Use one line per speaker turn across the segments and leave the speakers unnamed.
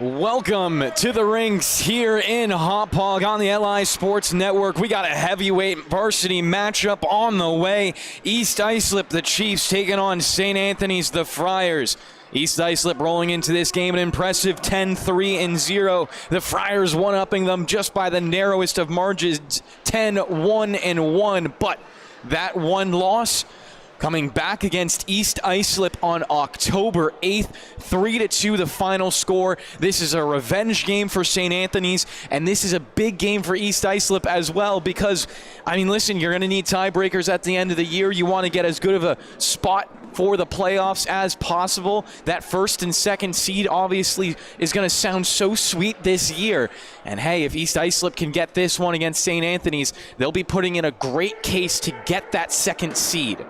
Welcome to the rinks here in Hauppauge on the LI Sports Network. We got a heavyweight varsity matchup on the way. East Islip, the Chiefs, taking on St. Anthony's, the Friars. East Islip rolling into this game an impressive 10-3-0. The Friars one-upping them just by the narrowest of margins, 10-1-1. But that one loss coming back against East Islip on October 8th, 3-2 the final score. This is a revenge game for St. Anthony's, and this is a big game for East Islip as well because, I mean, listen, you're going to need tiebreakers at the end of the year. You want to get as good of a spot for the playoffs as possible. That first and second seed obviously is going to sound so sweet this year. And hey, if East Islip can get this one against St. Anthony's, they'll be putting in a great case to get that second seed.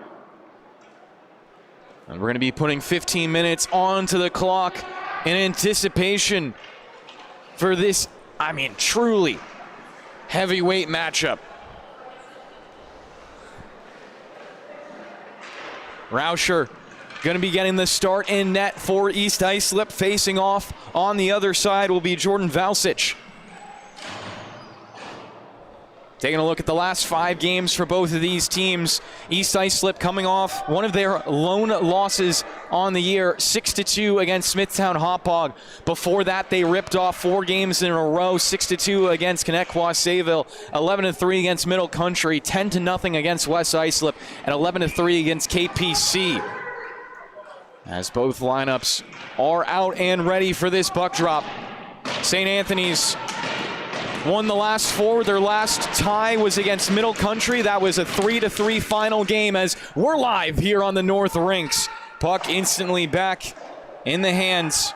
And we're going to be putting 15 minutes onto the clock in anticipation for this, I mean, truly heavyweight matchup. Rauscher going to be getting the start in net for East Islip. Facing off on the other side will be Jordan Valsic. Taking a look at the last 5 games for both of these teams. East Islip coming off one of their lone losses on the year, 6-2 against Smithtown Hauppauge. Before that, they ripped off 4 games in a row, 6-2 against Connecticut Sayville, 11-3 against Middle Country, 10-0 against West Islip, and 11-3 against KPC. As both lineups are out and ready for this puck drop. St. Anthony's won the last 4. Their last tie was against Middle Country. That was a 3-3 final game as we're live here on the North Rinks. Puck instantly back in the hands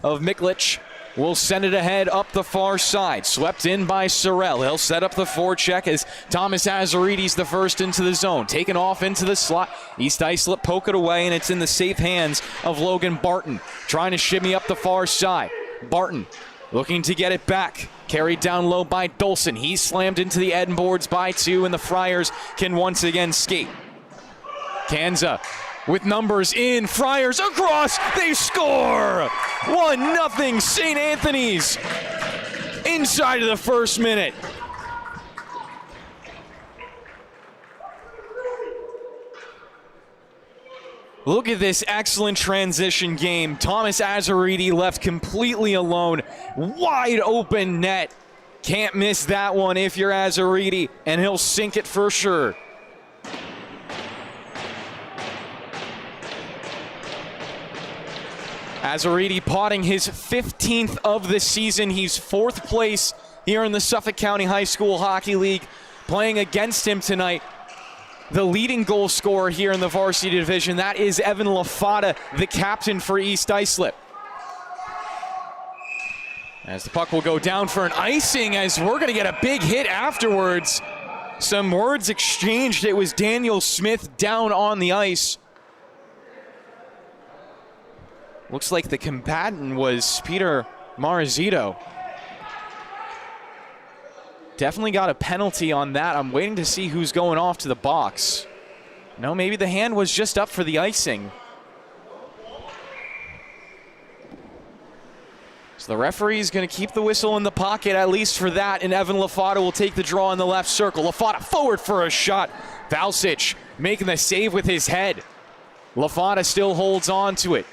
of Miklich. Will send it ahead up the far side. Swept in by Sorrell. He'll set up the forecheck as Thomas Azarides the first into the zone. Taken off into the slot. East Islip poke it away, and it's in the safe hands of Logan Barton. Trying to shimmy up the far side. Barton looking to get it back. Carried down low by Dolson. He's slammed into the end boards by 2, and the Friars can once again skate. Kanza with numbers in. Friars across. They score! 1-0 St. Anthony's inside of the first minute. Look at this excellent transition game. Thomas Azaridi left completely alone. Wide open net. Can't miss that one if you're Azaridi, and he'll sink it for sure. Azaridi potting his 15th of the season. He's 4th place here in the Suffolk County High School Hockey League. Playing against him tonight, the leading goal scorer here in the varsity division, that is Evan Lafata, the captain for East Islip. As the puck will go down for an icing, as we're going to get a big hit afterwards. Some words exchanged. It was Daniel Smith down on the ice. Looks like the combatant was Peter Marizito. Definitely got a penalty on that. I'm waiting to see who's going off to the box. No, maybe the hand was just up for the icing. So the referee's going to keep the whistle in the pocket, at least for that, and Evan Lafata will take the draw in the left circle. Lafata forward for a shot. Valsic making the save with his head. Lafata still holds on to it.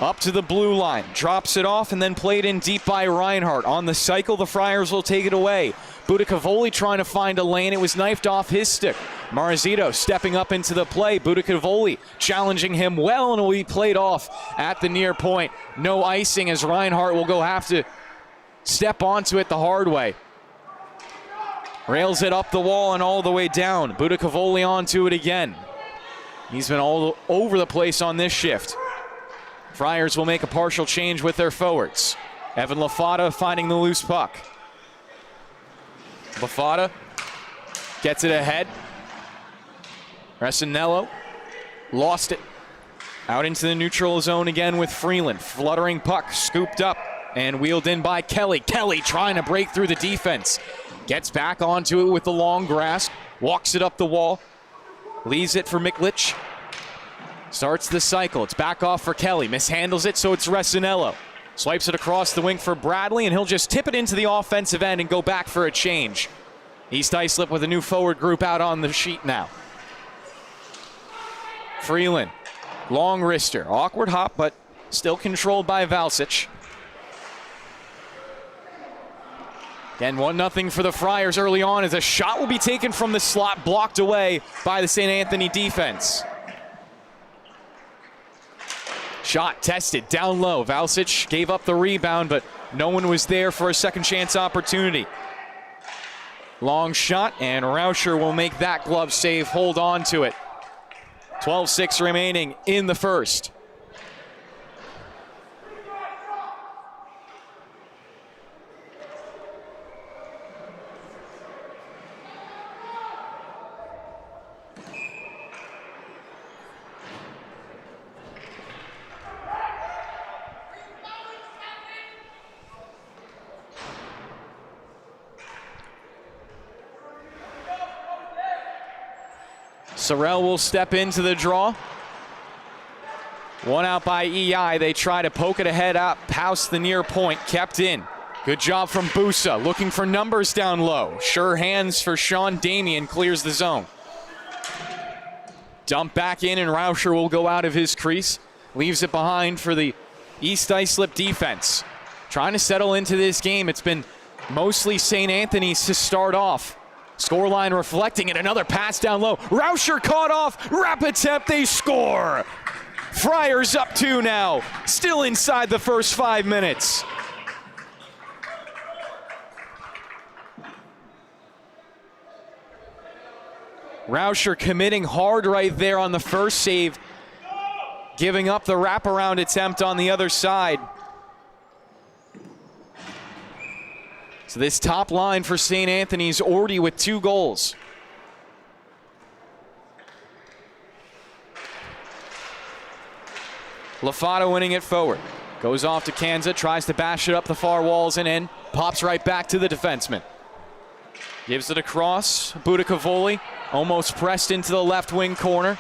Up to the blue line, drops it off, and then played in deep by Reinhardt. On the cycle, the Friars will take it away. Budicavoli trying to find a lane. It was knifed off his stick. Marizito stepping up into the play. Budicavoli challenging him well, and will be played off at the near point. No icing as Reinhardt will have to step onto it the hard way. Rails it up the wall and all the way down. Budicavoli onto it again. He's been all over the place on this shift. Friars will make a partial change with their forwards. Evan Lafata finding the loose puck. Lafata gets it ahead. Resinello lost it. Out into the neutral zone again with Freeland. Fluttering puck, scooped up and wheeled in by Kelly. Kelly trying to break through the defense. Gets back onto it with the long grasp. Walks it up the wall. Leaves it for Miklich. Starts the cycle. It's back off for Kelly. Mishandles it, so it's Resinello. Swipes it across the wing for Bradley, and he'll just tip it into the offensive end and go back for a change. East Islip with a new forward group out on the sheet now. Freeland, long wrister, awkward hop, but still controlled by Valsic. Again, 1-0 for the Friars early on as a shot will be taken from the slot, blocked away by the St. Anthony defense. Shot tested down low. Valsic gave up the rebound, but no one was there for a second chance opportunity. Long shot, and Rauscher will make that glove save, hold on to it. 12-6 remaining in the first. Sorrell will step into the draw. One out by EI. They try to poke it ahead up, house the near point, kept in. Good job from Busa, looking for numbers down low. Sure hands for Sean Damien, clears the zone. Dump back in, and Rauscher will go out of his crease. Leaves it behind for the East Islip defense. Trying to settle into this game. It's been mostly St. Anthony's to start off. Scoreline reflecting it, another pass down low. Rauscher caught off, rapid attempt, they score. Friars up 2 now, still inside the first 5 minutes. Rauscher committing hard right there on the first save, giving up the wraparound attempt on the other side. So this top line for St. Anthony's already with 2 goals. LaFata winning it forward. Goes off to Kanza, tries to bash it up the far walls and in. Pops right back to the defenseman. Gives it across. Budicavoli almost pressed into the left wing corner.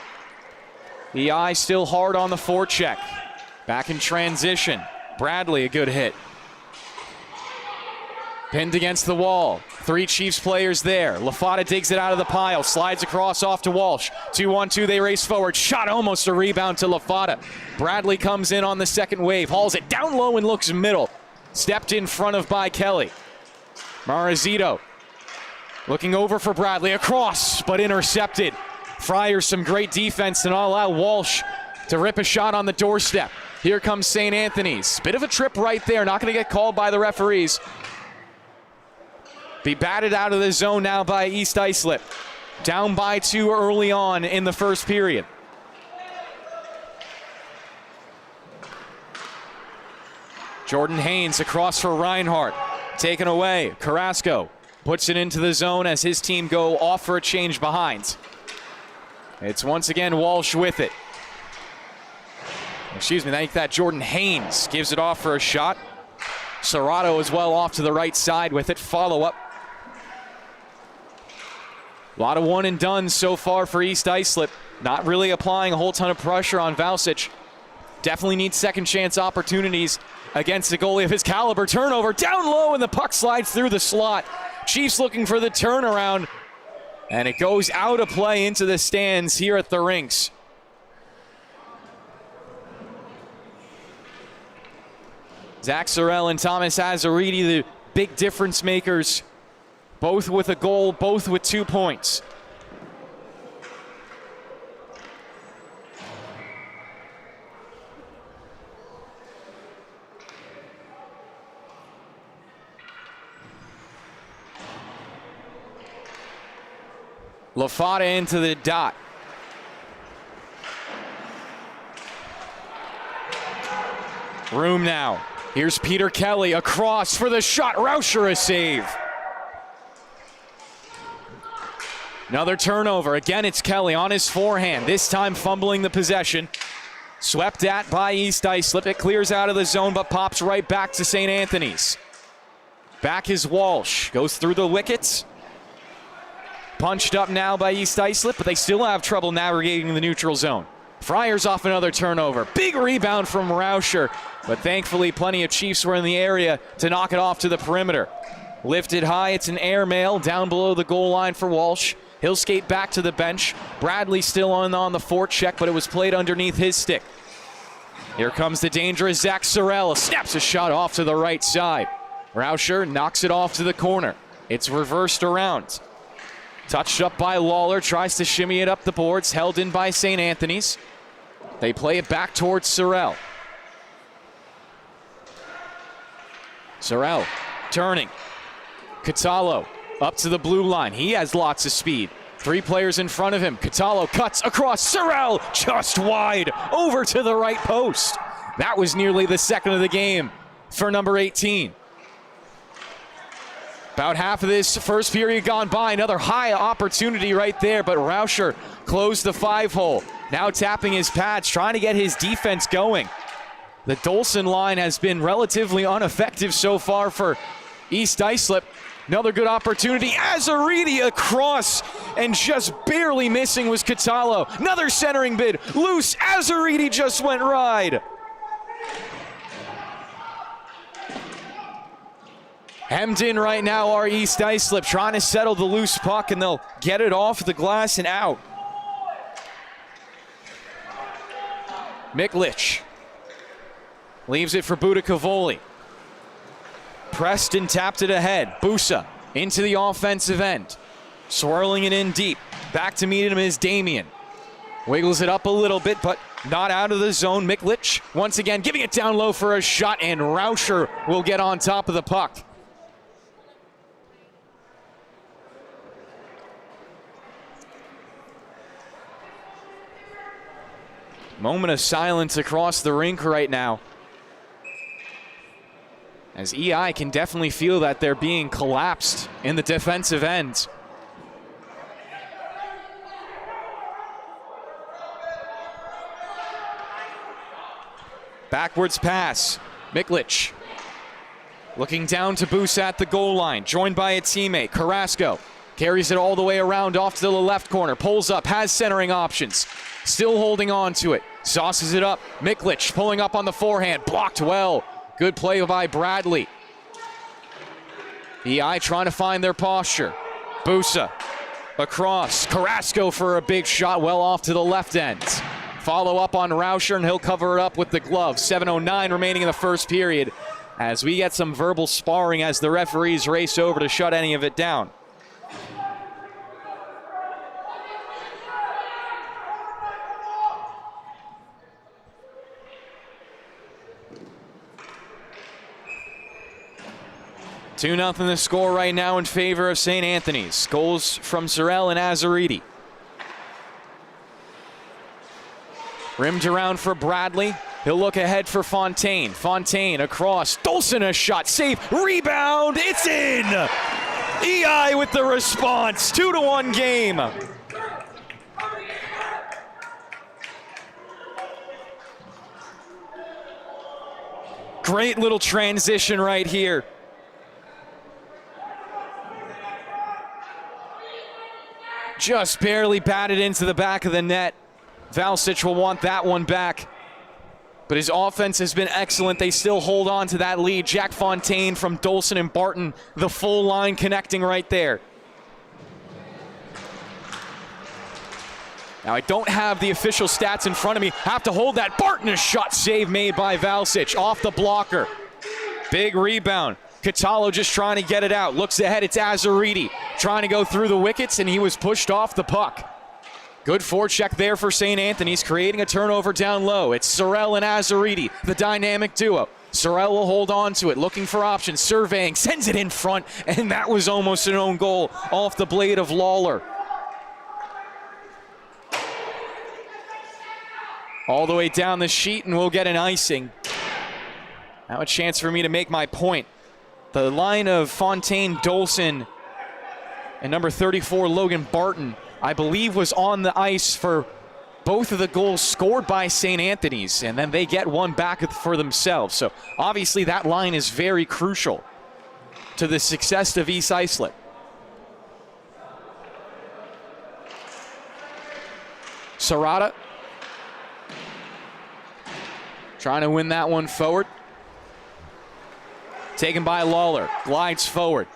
The eye still hard on the forecheck. Back in transition. Bradley, a good hit. Pinned against the wall. 3 Chiefs players there. LaFata digs it out of the pile. Slides across off to Walsh. 2-on-2, they race forward. Shot almost a rebound to LaFata. Bradley comes in on the second wave. Hauls it down low and looks middle. Stepped in front of by Kelly. Marazito looking over for Bradley. Across, but intercepted. Friars some great defense to not allow Walsh to rip a shot on the doorstep. Here comes St. Anthony's. Bit of a trip right there. Not going to get called by the referees. Be batted out of the zone now by East Islip. Down by 2 early on in the first period. Jordan Haynes across for Reinhardt. Taken away. Carrasco puts it into the zone as his team go off for a change behind. It's once again Walsh with it. Excuse me, I think that Jordan Haynes gives it off for a shot. Serrato as well off to the right side with it. Follow up. A lot of one and done so far for East Islip. Not really applying a whole ton of pressure on Valsic. Definitely needs second chance opportunities against a goalie of his caliber. Turnover down low and the puck slides through the slot. Chiefs looking for the turnaround. And it goes out of play into the stands here at the rinks. Zach Sorrell and Thomas Azaridi, the big difference makers. Both with a goal, both with 2 points. LaFata into the dot. Room now. Here's Peter Kelly across for the shot. Rauscher a save. Another turnover. Again, it's Kelly on his forehand. This time fumbling the possession. Swept at by East Islip. It clears out of the zone, but pops right back to St. Anthony's. Back is Walsh. Goes through the wickets. Punched up now by East Islip, but they still have trouble navigating the neutral zone. Fryers off another turnover. Big rebound from Rauscher, but thankfully plenty of Chiefs were in the area to knock it off to the perimeter. Lifted high, it's an airmail down below the goal line for Walsh. He'll skate back to the bench. Bradley still on the forecheck, but it was played underneath his stick. Here comes the dangerous Zach Sorrell. Snaps a shot off to the right side. Rauscher knocks it off to the corner. It's reversed around. Touched up by Lawler, tries to shimmy it up the boards, held in by St. Anthony's. They play it back towards Sorrell. Sorrell turning. Catallo up to the blue line. He has lots of speed. 3 players in front of him. Catallo cuts across. Sorrell just wide over to the right post. That was nearly the second of the game for number 18. About half of this first period gone by. Another high opportunity right there, but Rauscher closed the 5-hole. Now tapping his pads, trying to get his defense going. The Dolson line has been relatively ineffective so far for East Islip. Another good opportunity. Azaridi across, and just barely missing was Catallo. Another centering bid. Loose. Azaridi just went wide. Hemmed in right now are East Islip, trying to settle the loose puck, and they'll get it off the glass and out. Miklich leaves it for Budakavoli. Preston tapped it ahead. Busa into the offensive end. Swirling it in deep. Back to meet him is Damien. Wiggles it up a little bit, but not out of the zone. Miklich once again giving it down low for a shot, and Rauscher will get on top of the puck. Moment of silence across the rink right now, as EI can definitely feel that they're being collapsed in the defensive end. Backwards pass. Miklich looking down to Boos at the goal line, joined by a teammate. Carrasco carries it all the way around off to the left corner, pulls up, has centering options, still holding on to it, sauces it up. Miklich pulling up on the forehand, blocked well. Good play by Bradley. EI trying to find their posture. Busa across. Carrasco for a big shot well off to the left end. Follow up on Rauscher, and he'll cover it up with the glove. 7:09 remaining in the first period, as we get some verbal sparring as the referees race over to shut any of it down. Two 2-0 the score right now in favor of St. Anthony's. Goals from Sorrell and Azaridi. Rimmed around for Bradley. He'll look ahead for Fontaine. Fontaine across. Dolson a shot. Safe. Rebound. It's in. EI with the response. 2-1 game. Great little transition right here. Just barely batted into the back of the net. Valsic will want that one back, but his offense has been excellent. They still hold on to that lead. Jack Fontaine from Dolson and Barton, the full line connecting right there. Now I don't have the official stats in front of me. Have to hold that. Barton, a shot save made by Valsic off the blocker. Big rebound. Catallo just trying to get it out. Looks ahead, it's Azaridi trying to go through the wickets, and he was pushed off the puck. Good forecheck there for St. Anthony's, creating a turnover down low. It's Sorrell and Azaridi, the dynamic duo. Sorrell will hold on to it, looking for options, surveying, sends it in front, and that was almost an own goal off the blade of Lawler. All the way down the sheet, and we'll get an icing. Now a chance for me to make my point. The line of Fontaine, Dolson, and number 34, Logan Barton, I believe was on the ice for both of the goals scored by St. Anthony's, and then they get one back for themselves. So obviously that line is very crucial to the success of East Islip. Serrata Trying to win that one forward. Taken by Lawler. Glides forward.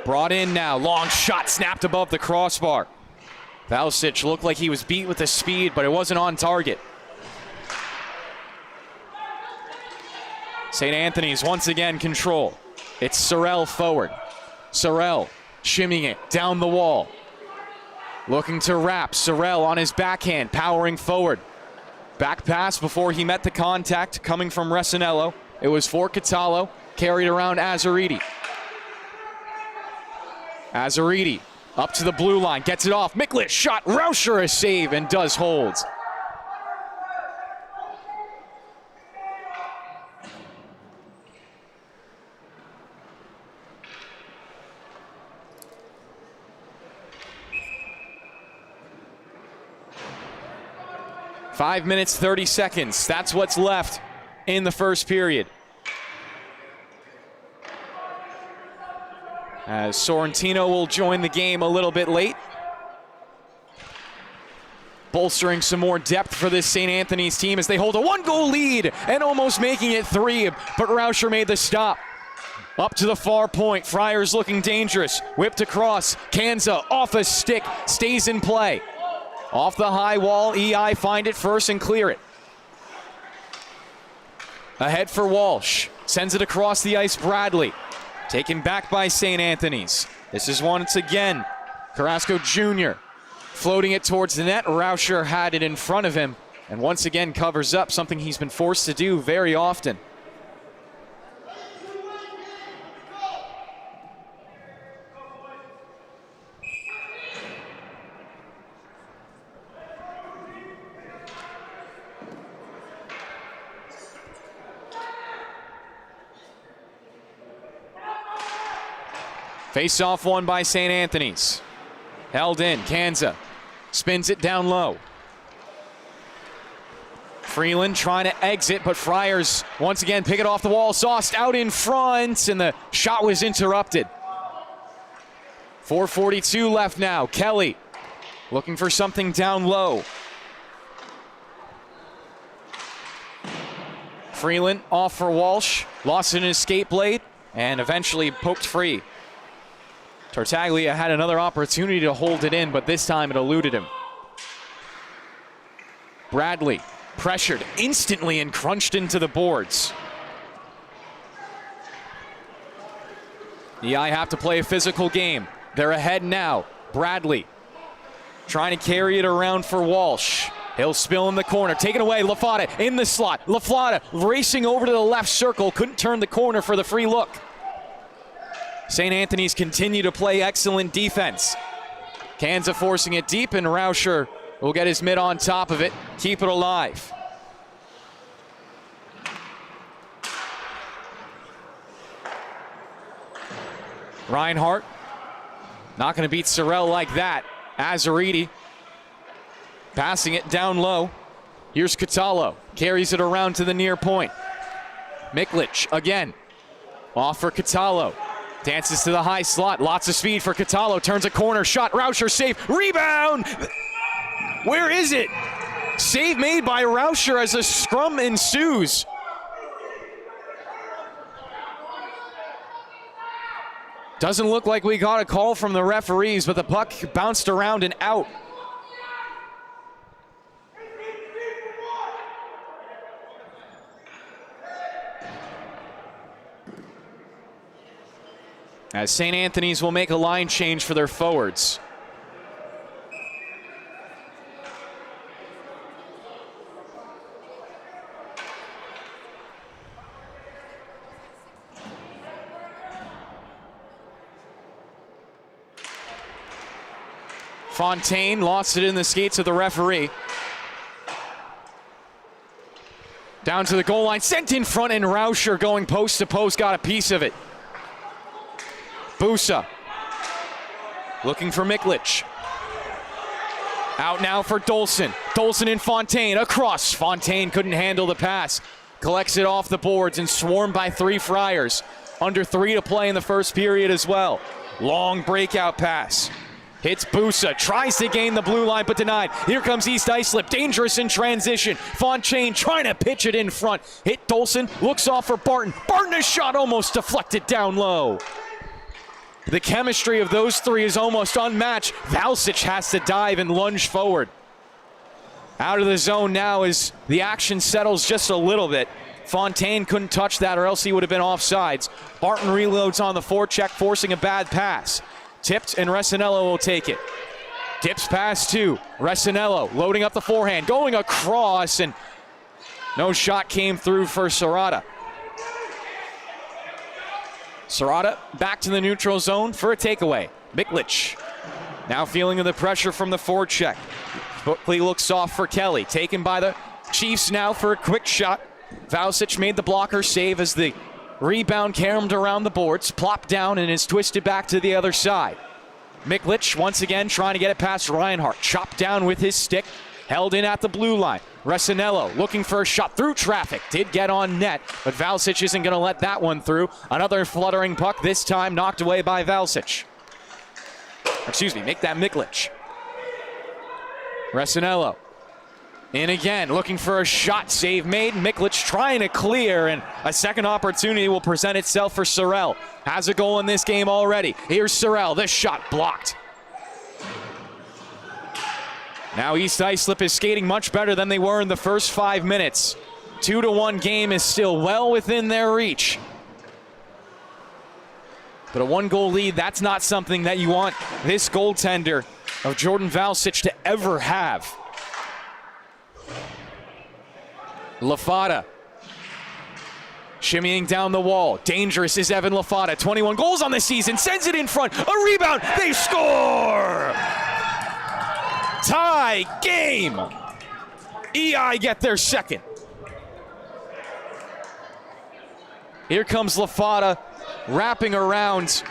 Brought in now. Long shot snapped above the crossbar. Varsity looked like he was beat with the speed, but it wasn't on target. St. Anthony's once again control. It's SCHSHL forward. SCHSHL shimmying it down the wall. Looking to wrap. SCHSHL on his backhand, powering forward. Back pass before he met the contact coming from Resinello. It was for Catallo, carried around Azaridi. Azaridi up to the blue line, gets it off. Miklic shot, Rauscher a save and does hold. Five minutes, 30 seconds. That's what's left in the first period. As Sorrentino will join the game a little bit late. Bolstering some more depth for this St. Anthony's team as they hold a one-goal lead and almost making it three, but Rauscher made the stop. Up to the far point, Friars looking dangerous. Whipped across, Kanza off a stick, stays in play. Off the high wall, EI find it first and clear it. Ahead for Walsh, sends it across the ice, Bradley. Taken back by St. Anthony's. This is once again Carrasco Jr. floating it towards the net. Rauscher had it in front of him and once again covers up, something he's been forced to do very often. Face-off won by St. Anthony's. Held in, Kanza spins it down low. Freeland trying to exit, but Friars once again pick it off the wall. Sauced out in front, and the shot was interrupted. 4:42 left now. Kelly looking for something down low. Freeland off for Walsh, lost an escape blade, and eventually poked free. Tartaglia had another opportunity to hold it in, but this time it eluded him. Bradley pressured instantly and crunched into the boards. The EI have to play a physical game. They're ahead now. Bradley trying to carry it around for Walsh. He'll spill in the corner, taken away. Lafada in the slot. Lafada racing over to the left circle, couldn't turn the corner for the free look. St. Anthony's continue to play excellent defense. Kanza forcing it deep, and Rauscher will get his mid on top of it, keep it alive. Reinhardt not going to beat SCHSHL like that. Azaridi passing it down low. Here's Catallo, carries it around to the near point. Miklic again, off for Catallo. Dances to the high slot, lots of speed for Catallo, turns a corner, shot, Rauscher save, rebound! Where is it? Save made by Rauscher as a scrum ensues. Doesn't look like we got a call from the referees, but the puck bounced around and out. As St. Anthony's will make a line change for their forwards. Fontaine lost it in the skates of the referee. Down to the goal line, sent in front, and Rauscher going post to post, got a piece of it. Busa looking for Miklic. Out now for Dolson. Dolson and Fontaine across. Fontaine couldn't handle the pass. Collects it off the boards and swarmed by three Friars. Under 3 to play in the first period as well. Long breakout pass. Hits Busa, tries to gain the blue line, but denied. Here comes East Islip, dangerous in transition. Fontaine trying to pitch it in front. Hit Dolson, looks off for Barton. Barton, a shot almost deflected down low. The chemistry of those three is almost unmatched. Valsic has to dive and lunge forward. Out of the zone now as the action settles just a little bit. Fontaine couldn't touch that or else he would have been offsides. Barton reloads on the forecheck, forcing a bad pass. Tipped, and Resinello will take it. Dips pass to Resinello, loading up the forehand, going across, and no shot came through for Serrata. Serrata back to the neutral zone for a takeaway. Miklich now feeling the pressure from the forecheck. Quickly looks off for Kelly, taken by the Chiefs now for a quick shot. Valsic made the blocker save as the rebound caromed around the boards, plopped down and is twisted back to the other side. Miklich once again trying to get it past Reinhardt. Chopped down with his stick, held in at the blue line. Resinello looking for a shot through traffic. Did get on net, but Valsic isn't going to let that one through. Another fluttering puck, this time knocked away by Valsic. Excuse me, make that Miklich. Resinello in again, looking for a shot, save made. Miklich trying to clear, and a second opportunity will present itself for Sorrell. Has a goal in this game already. Here's Sorrell, this shot blocked. Now East Islip is skating much better than they were in the first 5 minutes. 2-1 game is still well within their reach. But a 1-goal lead, that's not something that you want this goaltender of Jordan Valsic to ever have. Lafata shimmying down the wall. Dangerous is Evan Lafata. 21 goals on the season. Sends it in front. A rebound. They score! Tie game. EI get their second. Here comes Lafata wrapping around.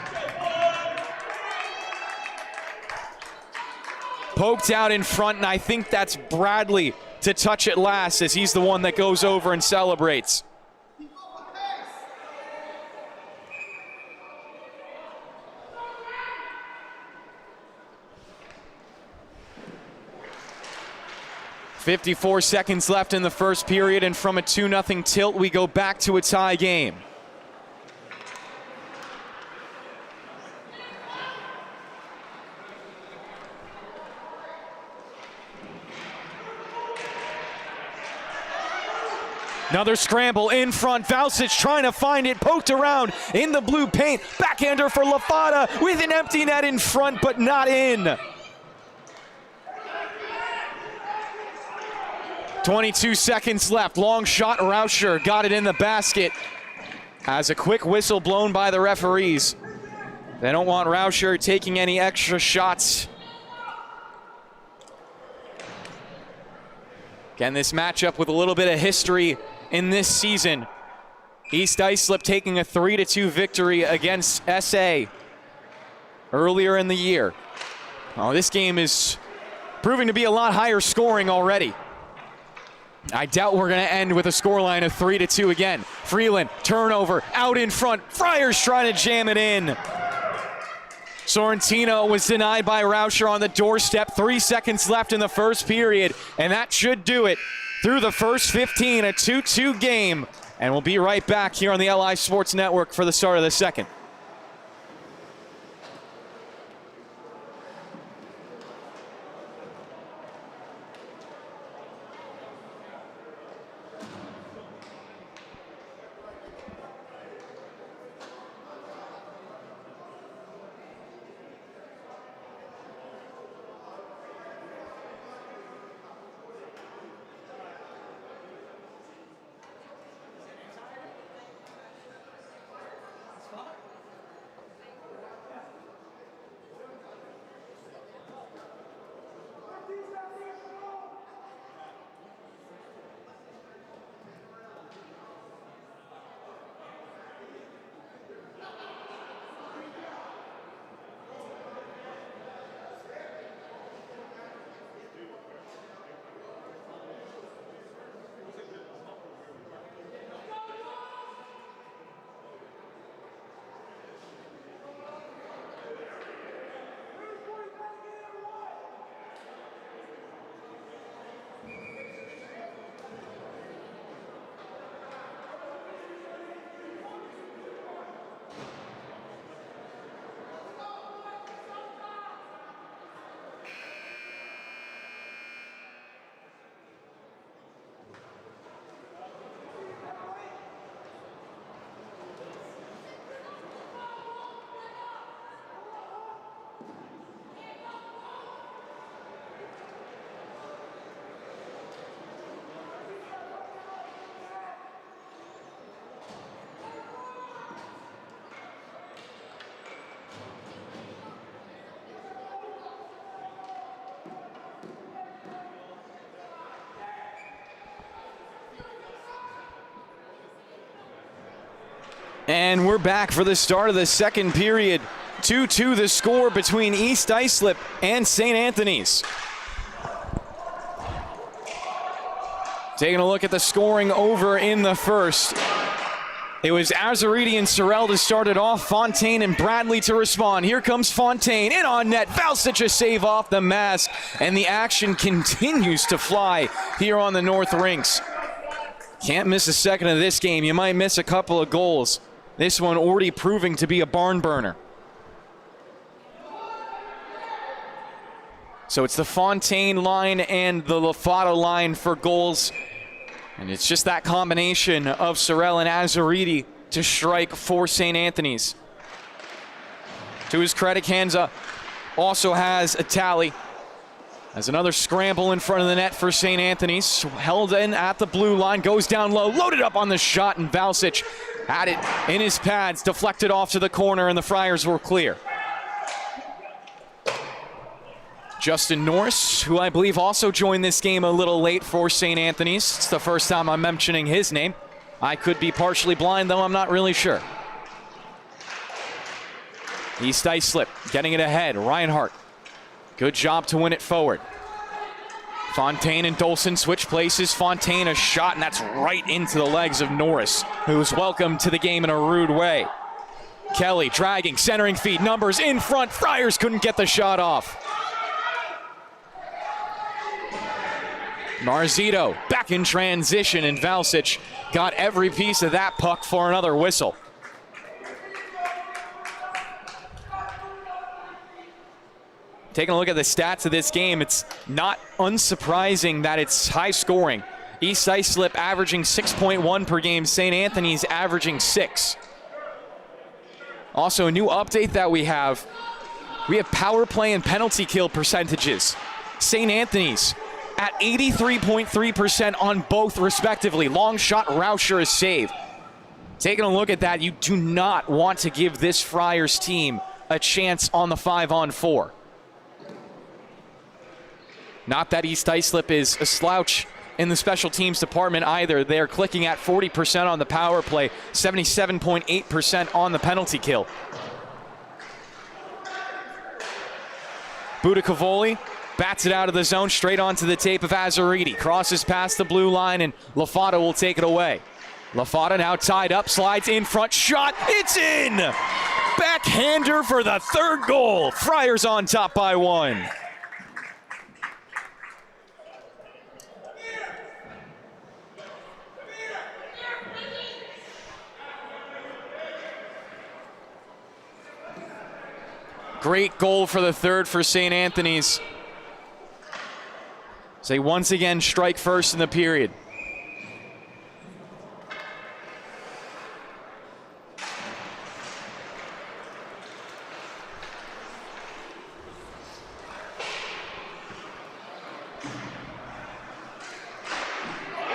Poked out in front, and I think that's Bradley to touch it last as he's the one that goes over and celebrates. .54 seconds left in the first period, and from a 2-0 tilt, we go back to a tie game. Another scramble in front. Valsic trying to find it, poked around in the blue paint. Backhander for Lafata with an empty net in front, but not in. 22 seconds left. Long shot. Rauscher got it in the basket. As a quick whistle blown by the referees. They don't want Rauscher taking any extra shots. Again, this matchup with a little bit of history in this season. East Islip taking a 3-2 victory against SA earlier in the year. Oh, this game is proving to be a lot higher scoring already. I doubt we're going to end with a scoreline of 3-2 again. Freeland, turnover, out in front. Friars trying to jam it in. Sorrentino was denied by Rauscher on the doorstep. 3 seconds left in the first period, and that should do it. Through the first 15, a 2-2 game. And we'll be right back here on the LI Sports Network for the start of the second. And we're back for the start of the second period. 2-2 the score between East Islip and St. Anthony's. Taking a look at the scoring over in the first. It was Azariti and Sorrell to start it off, Fontaine and Bradley to respond. Here comes Fontaine, in on net, Valsic a save off the mask, and the action continues to fly here on the North Rinks. Can't miss a second of this game. You might miss a couple of goals. This one already proving to be a barn burner. So it's the Fontaine line and the Lofato line for goals. And it's just that combination of Sorrell and Azariti to strike for St. Anthony's. To his credit, Kanza also has a tally. As another scramble in front of the net for St. Anthony's. Held in at the blue line, goes down low, loaded up on the shot, and Valsic had it in his pads, deflected off to the corner, and the Friars were clear. Justin Norris, who I believe also joined this game a little late for St. Anthony's. It's the first time I'm mentioning his name. I could be partially blind, though I'm not really sure. East Islip getting it ahead. Reinhardt, good job to win it forward. Fontaine and Dolson switch places. Fontaine a shot, and that's right into the legs of Norris, who's welcomed to the game in a rude way. Kelly dragging, centering feed, numbers in front. Friars couldn't get the shot off. Marzito back in transition, and Valsic got every piece of that puck for another whistle. Taking a look at the stats of this game, it's not unsurprising that it's high scoring. East Islip averaging 6.1 per game, St. Anthony's averaging 6. Also, a new update that we have power play and penalty kill percentages. St. Anthony's at 83.3% on both respectively. Long shot, Rauscher is saved. Taking a look at that, you do not want to give this Friars team a chance on the 5-on-4. Not that East Islip is a slouch in the special teams department either. They're clicking at 40% on the power play, 77.8% on the penalty kill. Budicavoli bats it out of the zone, straight onto the tape of Azariti. Crosses past the blue line, and Lofato will take it away. Lofato now tied up, slides in front, shot, it's in! Backhander for the third goal. Friars on top by 1. Great goal for the third for St. Anthony's. They once again strike first in the period.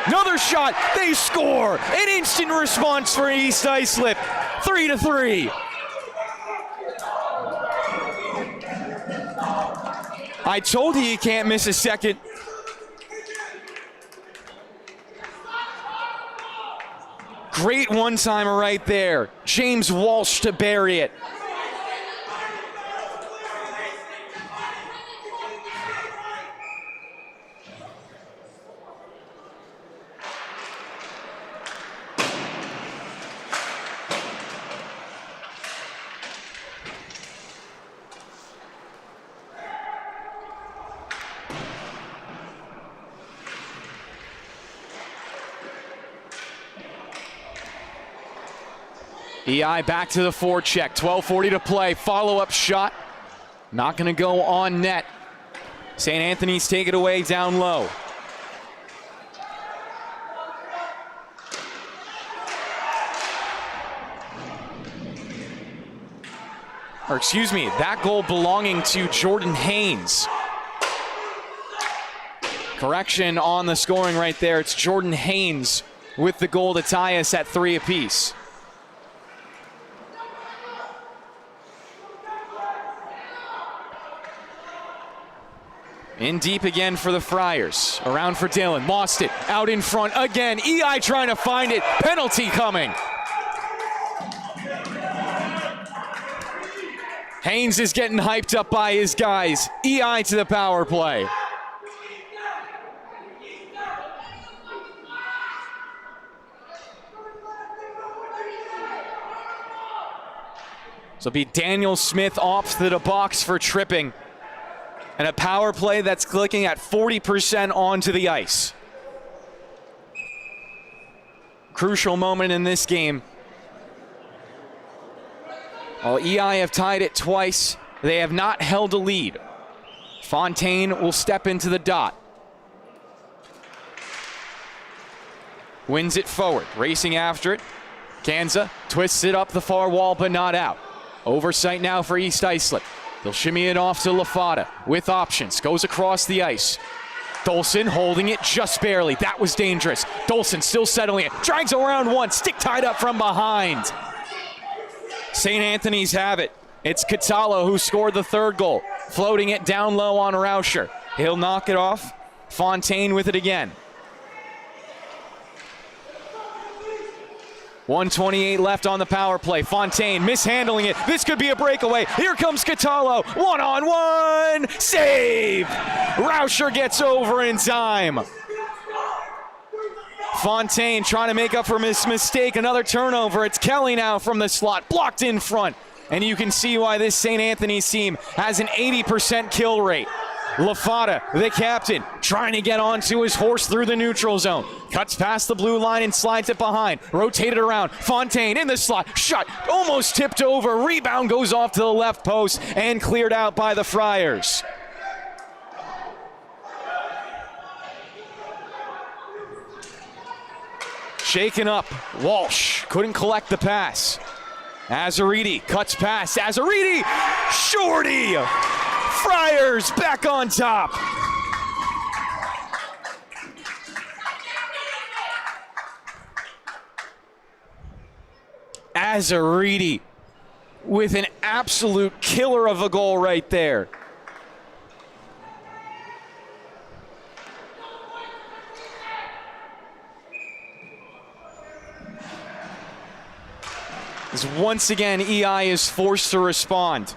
Another shot, they score! An instant response for East Islip, 3-3. I told you can't miss a second. Great one-timer right there. James Walsh to bury it. EI back to the forecheck, 12:40 to play, follow-up shot, not gonna go on net. St. Anthony's take it away down low. Or excuse me, that goal belonging to Jordan Haynes. Correction on the scoring right there, it's Jordan Haynes with the goal to tie us at 3 apiece. In deep again for the Friars. Around for Dillon. Lost it. Out in front again. EI trying to find it. Penalty coming. Haynes is getting hyped up by his guys. EI to the power play. So it'll be Daniel Smith off to the box for tripping. And a power play that's clicking at 40% onto the ice. Crucial moment in this game. While EI have tied it twice, they have not held a lead. Fontaine will step into the dot. Wins it forward, racing after it. Kanza twists it up the far wall, but not out. Oversight now for East Islip. They'll shimmy it off to Lafada with options. Goes across the ice. Dolson holding it just barely. That was dangerous. Dolson still settling it. Drags around one. Stick tied up from behind. St. Anthony's have it. It's Catalo who scored the third goal. Floating it down low on Rauscher. He'll knock it off. Fontaine with it again. 1:28 left on the power play. Fontaine mishandling it. This could be a breakaway. Here comes Catalo. One-on-one. Save! Rauscher gets over in time. Fontaine trying to make up for his mistake. Another turnover. It's Kelly now from the slot. Blocked in front. And you can see why this St. Anthony's team has an 80% kill rate. Lafada, the captain, trying to get onto his horse through the neutral zone. Cuts past the blue line and slides it behind. Rotated around. Fontaine in the slot. Shot. Almost tipped over. Rebound goes off to the left post and cleared out by the Friars. Shaken up. Walsh couldn't collect the pass. Azariti cuts past. Azariti! Shorty! Friars back on top. Azariti with an absolute killer of a goal right there. As once again, EI is forced to respond.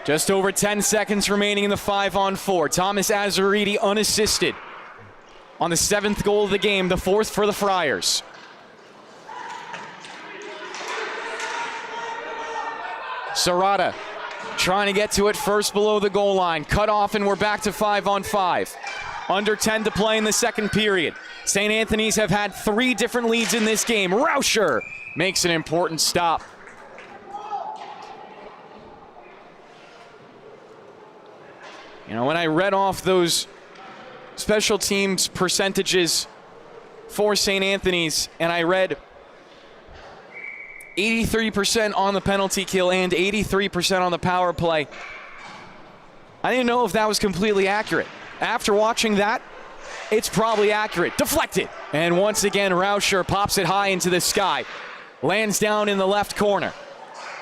Just over 10 seconds remaining in the 5-on-4. Thomas Azariti unassisted on the 7th goal of the game, the 4th for the Friars. Serrata trying to get to it first below the goal line. Cut off and we're back to 5-on-5. Under 10 to play in the second period. St. Anthony's have had 3 different leads in this game. Rauscher makes an important stop. You know, when I read off those special teams percentages for St. Anthony's, and I read 83% on the penalty kill and 83% on the power play, I didn't know if that was completely accurate. After watching that, it's probably accurate. Deflected. And once again, Rauscher pops it high into the sky. Lands down in the left corner.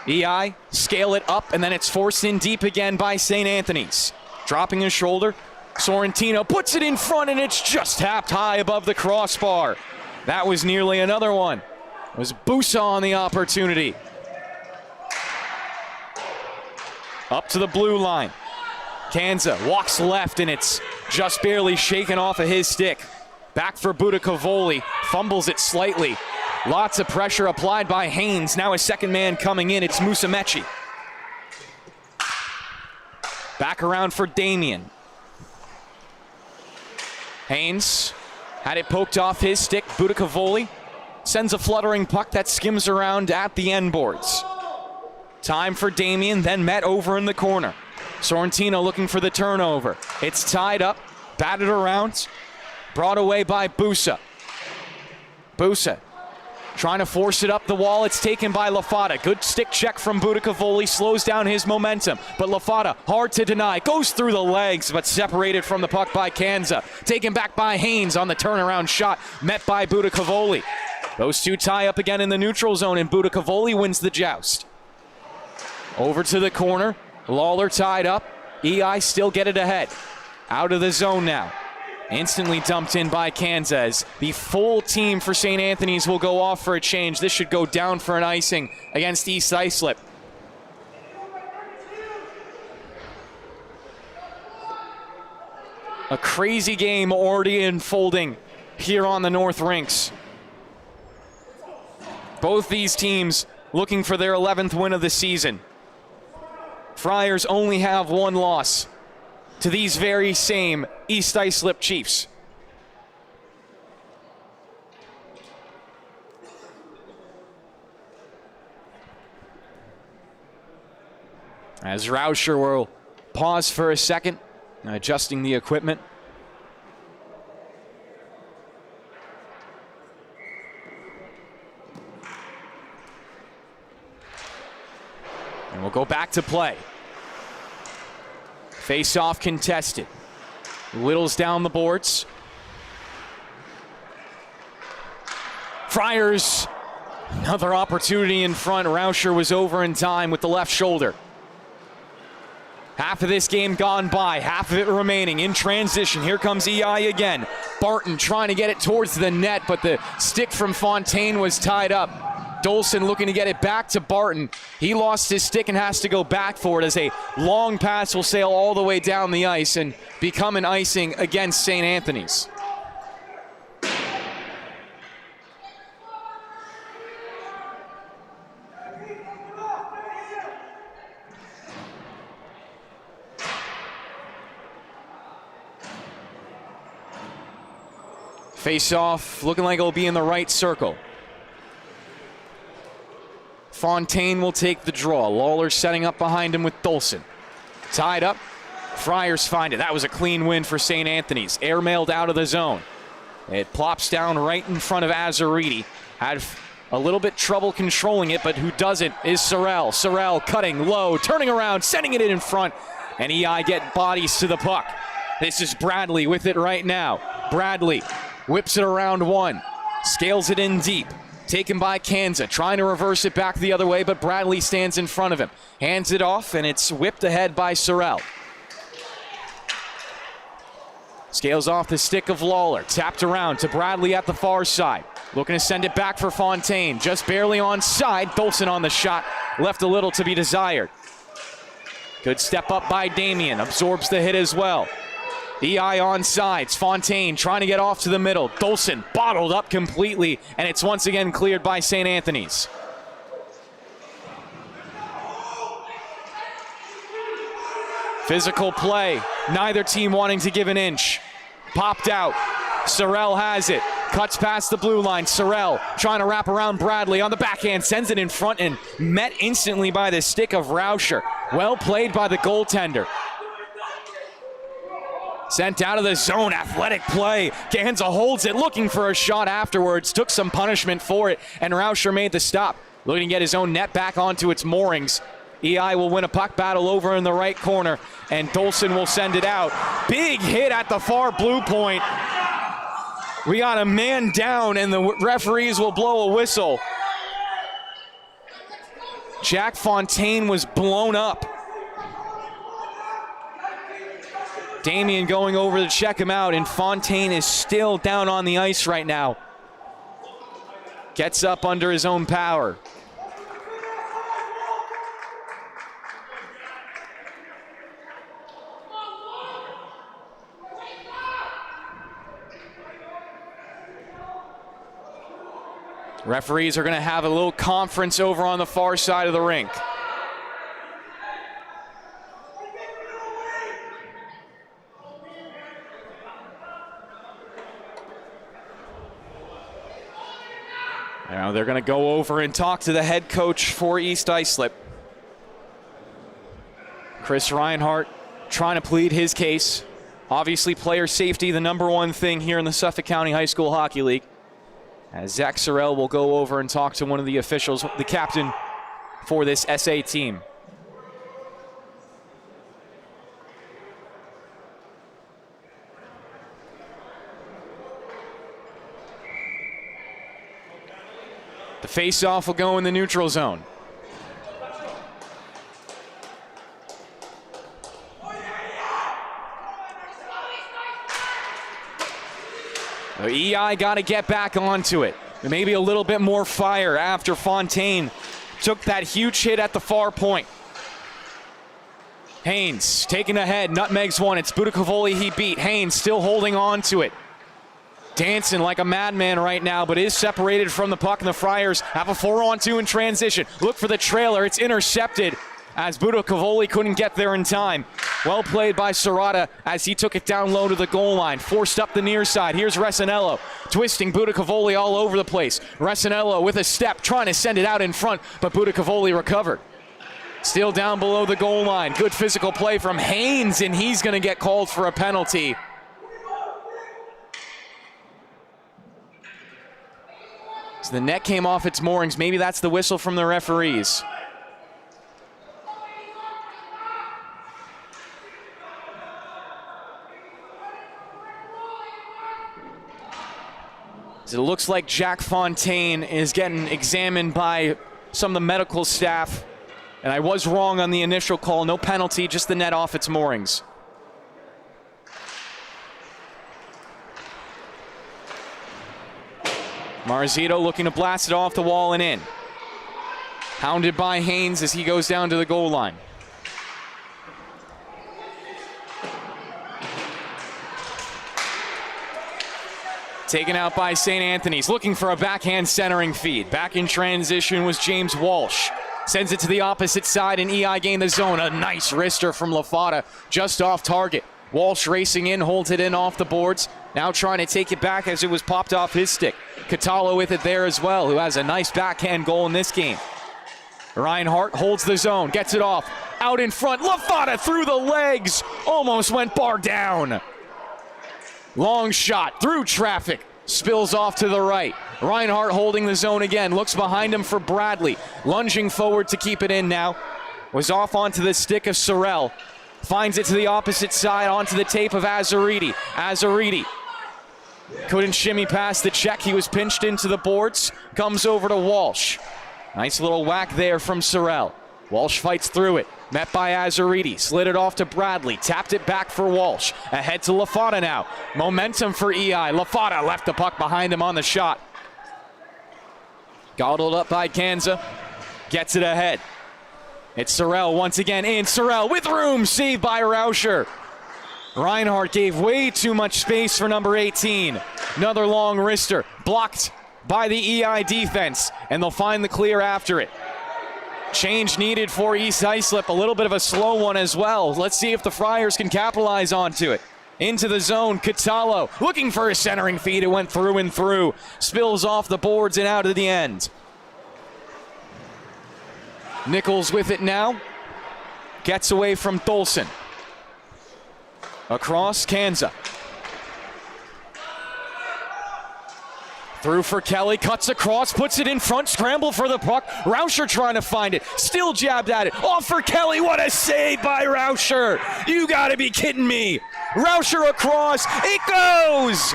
EI scale it up, and then it's forced in deep again by St. Anthony's. Dropping his shoulder, Sorrentino puts it in front, and it's just tapped high above the crossbar. That was nearly another one. It was Busa on the opportunity. Up to the blue line. Kanza walks left, and it's just barely shaken off of his stick. Back for Budakavoli, fumbles it slightly. Lots of pressure applied by Haynes. Now a second man coming in, it's Musamechi. Back around for Damien. Haynes had it poked off his stick. Budakavoli sends a fluttering puck that skims around at the end boards. Time for Damien, then met over in the corner. Sorrentino looking for the turnover. It's tied up, batted around, brought away by Busa. Busa Trying to force it up the wall. It's taken by Lafata. Good stick check from Budicavoli. Slows down his momentum. But Lafata, hard to deny. Goes through the legs, but separated from the puck by Kanza. Taken back by Haynes on the turnaround shot. Met by Budicavoli. Those two tie up again in the neutral zone, and Budicavoli wins the joust. Over to the corner. Lawler tied up. EI still get it ahead. Out of the zone now. Instantly dumped in by Kansas. The full team for St. Anthony's will go off for a change. This should go down for an icing against East Islip. A crazy game already unfolding here on the North Rinks. Both these teams looking for their 11th win of the season. Friars only have one loss to these very same East Islip Chiefs. As Rauscher will pause for a second, adjusting the equipment. And we'll go back to play. Face-off contested. Whittles down the boards. Friars, another opportunity in front. Rauscher was over in time with the left shoulder. Half of this game gone by, half of it remaining. In transition, here comes EI again. Barton trying to get it towards the net, but the stick from Fontaine was tied up. Dolson looking to get it back to Barton. He lost his stick and has to go back for it as a long pass will sail all the way down the ice and become an icing against St. Anthony's. Face off, looking like it'll be in the right circle. Fontaine will take the draw. Lawler setting up behind him with Dolson. Tied up. Friars find it. That was a clean win for St. Anthony's. Airmailed out of the zone. It plops down right in front of Azariti. Had a little bit trouble controlling it, but who doesn't is Sorrell. Sorrell cutting low, turning around, sending it in front, and EI get bodies to the puck. This is Bradley with it right now. Bradley whips it around one. Scales it in deep. Taken by Kanza, trying to reverse it back the other way, but Bradley stands in front of him. Hands it off, and it's whipped ahead by Sorrell. Scales off the stick of Lawler. Tapped around to Bradley at the far side. Looking to send it back for Fontaine. Just barely onside. Dolson on the shot. Left a little to be desired. Good step up by Damien. Absorbs the hit as well. EI on sides. Fontaine trying to get off to the middle. Dolson bottled up completely, and it's once again cleared by St. Anthony's. Physical play. Neither team wanting to give an inch. Popped out. Sorrell has it. Cuts past the blue line. Sorrell trying to wrap around Bradley on the backhand. Sends it in front and met instantly by the stick of Rauscher. Well played by the goaltender. Sent out of the zone, athletic play. Ganza holds it, looking for a shot afterwards. Took some punishment for it, and Rauscher made the stop. Looking to get his own net back onto its moorings. EI will win a puck battle over in the right corner, and Dolson will send it out. Big hit at the far blue point. We got a man down, and the referees will blow a whistle. Jack Fontaine was blown up. Damien going over to check him out, and Fontaine is still down on the ice right now. Gets up under his own power. Referees are going to have a little conference over on the far side of the rink. Now they're going to go over and talk to the head coach for East Islip. Chris Reinhardt trying to plead his case. Obviously player safety, the number one thing here in the Suffolk County High School Hockey League. As Zach Sorrell will go over and talk to one of the officials, the captain for this SA team. The face-off will go in the neutral zone. EI got to get back onto it. Maybe a little bit more fire after Fontaine took that huge hit at the far point. Haynes taking ahead, nutmegs one. It's Budakavoli he beat. Haynes still holding on to it. Dancing like a madman right now, but is separated from the puck, and the Friars have a 4-on-2 in transition. Look for the trailer. It's intercepted as Budakavoli couldn't get there in time. Well played by Serrata as he took it down low to the goal line. Forced up the near side. Here's Resinello twisting Budakavoli all over the place. Resinello with a step trying to send it out in front, but Budakavoli recovered. Still down below the goal line. Good physical play from Haynes, and he's going to get called for a penalty. So the net came off its moorings. Maybe that's the whistle from the referees. So it looks like Jack Fontaine is getting examined by some of the medical staff. And I was wrong on the initial call. No penalty, just the net off its moorings. Marzito looking to blast it off the wall and in. Hounded by Haynes as he goes down to the goal line. Taken out by St. Anthony's, looking for a backhand centering feed. Back in transition was James Walsh. Sends it to the opposite side, and EI gained the zone. A nice wrister from Lafata, just off target. Walsh racing in, holds it in off the boards. Now trying to take it back as it was popped off his stick. Catalo with it there as well, who has a nice backhand goal in this game. Reinhardt holds the zone, gets it off. Out in front, Lafata through the legs. Almost went bar down. Long shot through traffic. Spills off to the right. Reinhardt holding the zone again. Looks behind him for Bradley. Lunging forward to keep it in now. Was off onto the stick of Sorrell. Finds it to the opposite side onto the tape of Azaridi. Azaridi couldn't shimmy past the check. He was pinched into the boards. Comes over to Walsh. Nice little whack there from Sorrell. Walsh fights through it. Met by Azaridi. Slid it off to Bradley. Tapped it back for Walsh. Ahead to Lafata now. Momentum for EI. Lafata left the puck behind him on the shot. Gobbled up by Kanza. Gets it ahead. It's Sorrell once again in. Sorrell with room. Saved by Rauscher. Reinhardt gave way too much space for number 18. Another long wrister. Blocked by the EI defense. And they'll find the clear after it. Change needed for East Islip. A little bit of a slow one as well. Let's see if the Friars can capitalize onto it. Into the zone, Catalo looking for a centering feed. It went through and through. Spills off the boards and out of the end. Nichols with it now. Gets away from Tholson. Across, Kanza. Through for Kelly, cuts across, puts it in front, scramble for the puck. Rauscher trying to find it, still jabbed at it. Off for Kelly, what a save by Rauscher. You gotta be kidding me. Rauscher across, it goes.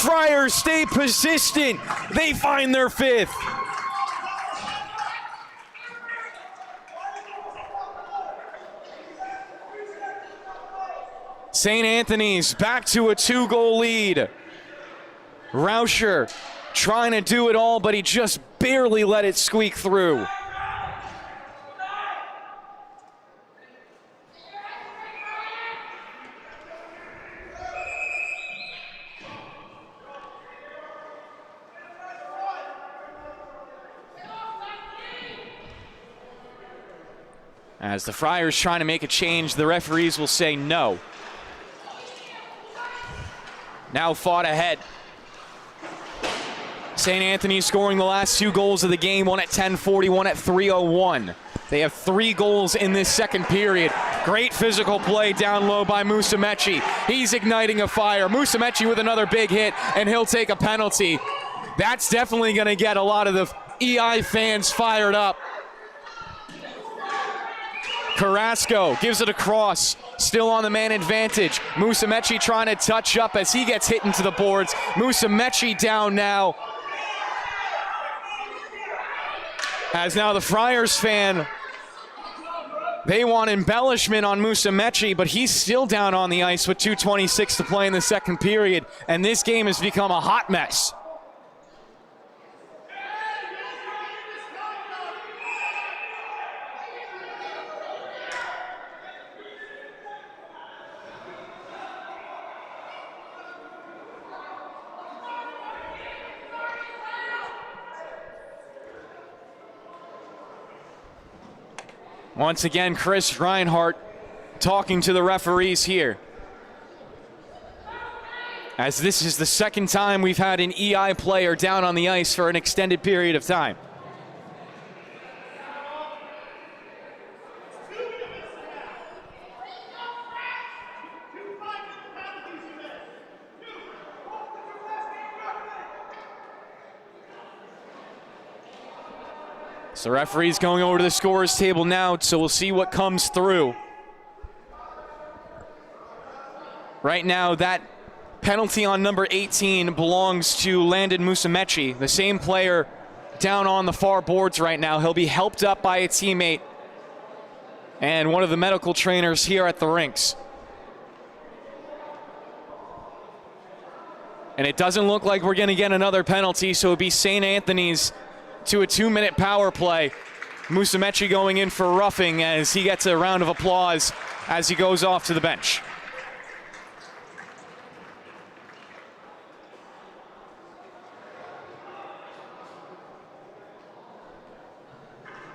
Friars stay persistent. They find their fifth. St. Anthony's back to a 2-goal lead. Rauscher trying to do it all, but he just barely let it squeak through. As the Friars trying to make a change, the referees will say no. Now fought ahead. St. Anthony scoring the last 2 goals of the game, one at 10:40, one at 3:01. They have 3 goals in this second period. Great physical play down low by Musumeci. He's igniting a fire. Musumeci with another big hit, and he'll take a penalty. That's definitely going to get a lot of the EI fans fired up. Carrasco gives it across, still on the man advantage. Musumeci trying to touch up as he gets hit into the boards. Musumeci down now. As now the Friars fan, they want embellishment on Musumeci, but he's still down on the ice with 2:26 to play in the second period, and this game has become a hot mess. Once again, Chris Reinhardt talking to the referees here. As this is the second time we've had an EI player down on the ice for an extended period of time. So the referee's going over to the scorer's table now, so we'll see what comes through. Right now, that penalty on number 18 belongs to Landon Musumeci, the same player down on the far boards right now. He'll be helped up by a teammate and one of the medical trainers here at the rinks. And it doesn't look like we're going to get another penalty, so it'll be St. Anthony's to a 2-minute power play. Musumeci going in for roughing as he gets a round of applause as he goes off to the bench.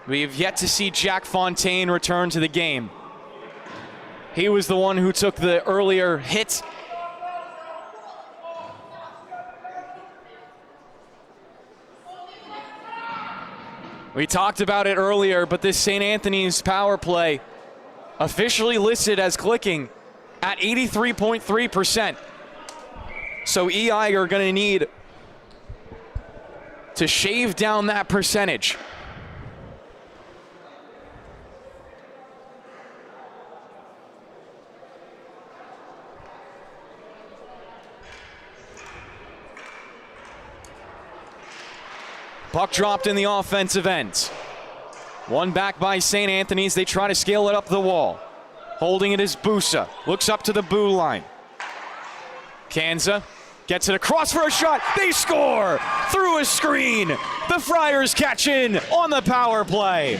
We have yet to see Jack Fontaine return to the game. He was the one who took the earlier hit. We talked about it earlier, but this St. Anthony's power play officially listed as clicking at 83.3%. So EI are going to need to shave down that percentage. Puck dropped in the offensive end. One back by St. Anthony's. They try to scale it up the wall. Holding it is Busa. Looks up to the blue line. Kanza gets it across for a shot. They score through a screen. The Friars catch in on the power play.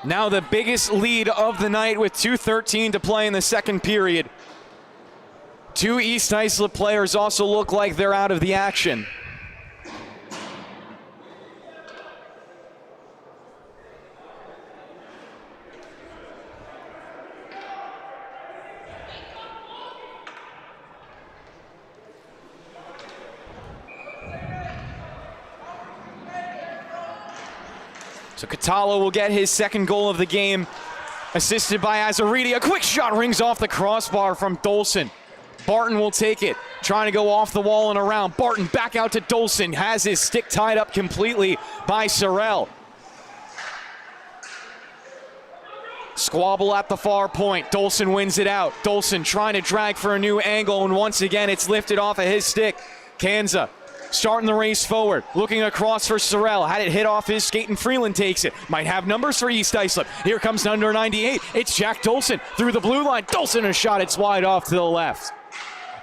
Now the biggest lead of the night with 2:13 to play in the second period. Two East Islip players also look like they're out of the action. So Catalo will get his second goal of the game, assisted by Azaridi. A quick shot rings off the crossbar from Dolson. Barton will take it, trying to go off the wall and around. Barton back out to Dolson, has his stick tied up completely by Sorrell. Squabble at the far point. Dolson wins it out. Dolson trying to drag for a new angle, and once again it's lifted off of his stick. Kanza starting the race forward, looking across for Sorrell. Had it hit off his skate, and Freeland takes it. Might have numbers for East Islip. Here comes number 98. It's Jack Dolson through the blue line. Dolson a shot. It's wide off to the left.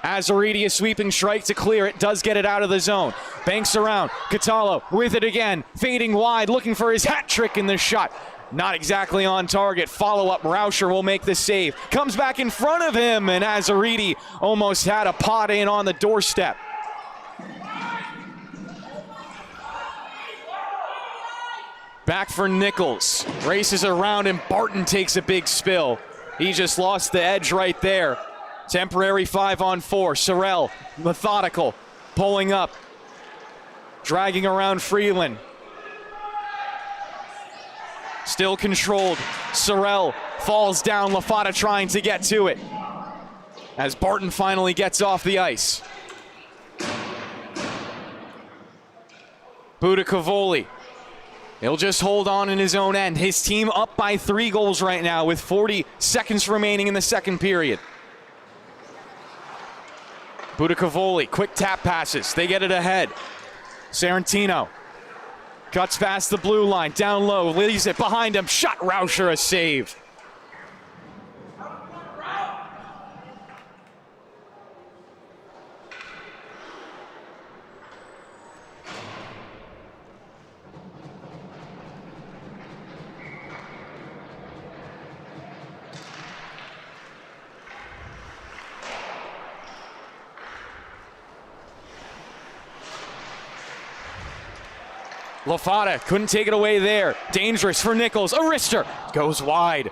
Azaridi a sweeping strike to clear it. Does get it out of the zone. Banks around. Catalo with it again. Fading wide, looking for his hat trick in the shot. Not exactly on target. Follow-up. Rauscher will make the save. Comes back in front of him, and Azaridi almost had a pot in on the doorstep. Back for Nichols. Races around, and Barton takes a big spill. He just lost the edge right there. Temporary 5-on-4. Sorrell, methodical, pulling up. dragging around Freeland. Still controlled. Sorrell falls down. Lafata trying to get to it as Barton finally gets off the ice. Budicavoli, he'll just hold on in his own end. His team up by 3 goals right now with 40 seconds remaining in the second period. Budicavoli, quick tap passes. They get it ahead. Sarantino cuts past the blue line, down low, leaves it behind him. Shot Rauscher, a save. Lafata couldn't take it away there. Dangerous for Nichols. Arister goes wide.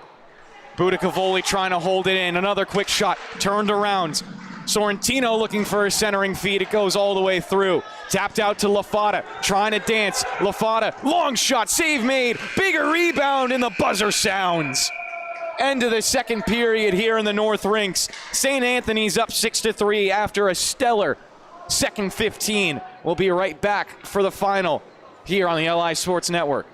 Budicavoli trying to hold it in. Another quick shot. Turned around. Sorrentino looking for a centering feed. It goes all the way through. Tapped out to Lafata. Trying to dance. Lafata. Long shot. Save made. Bigger rebound, and the buzzer sounds. End of the second period here in the North Rinks. St. Anthony's up 6-3 after a stellar second 15. We'll be right back for the final here on the LI Sports Network.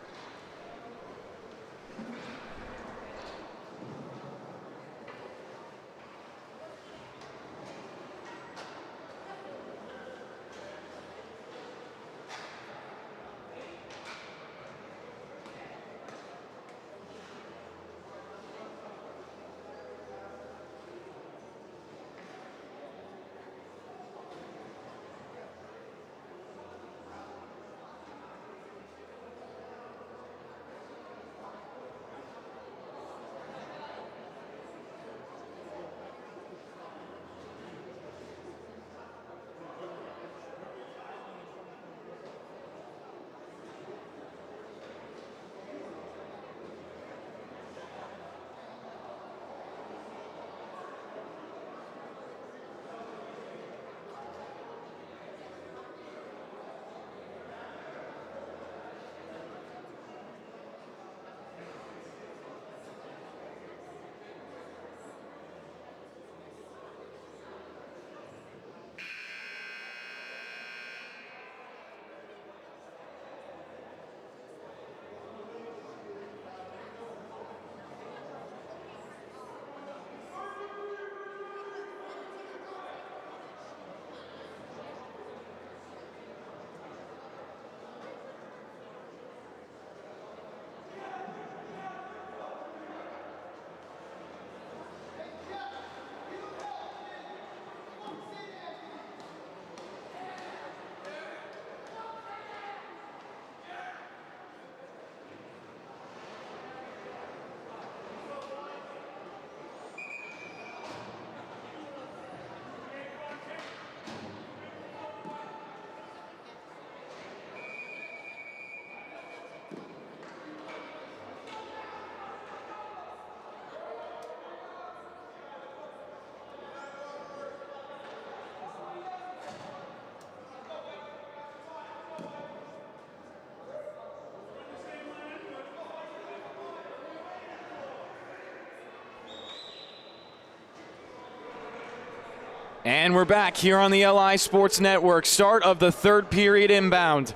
And we're back here on the LI Sports Network. Start of the third period inbound.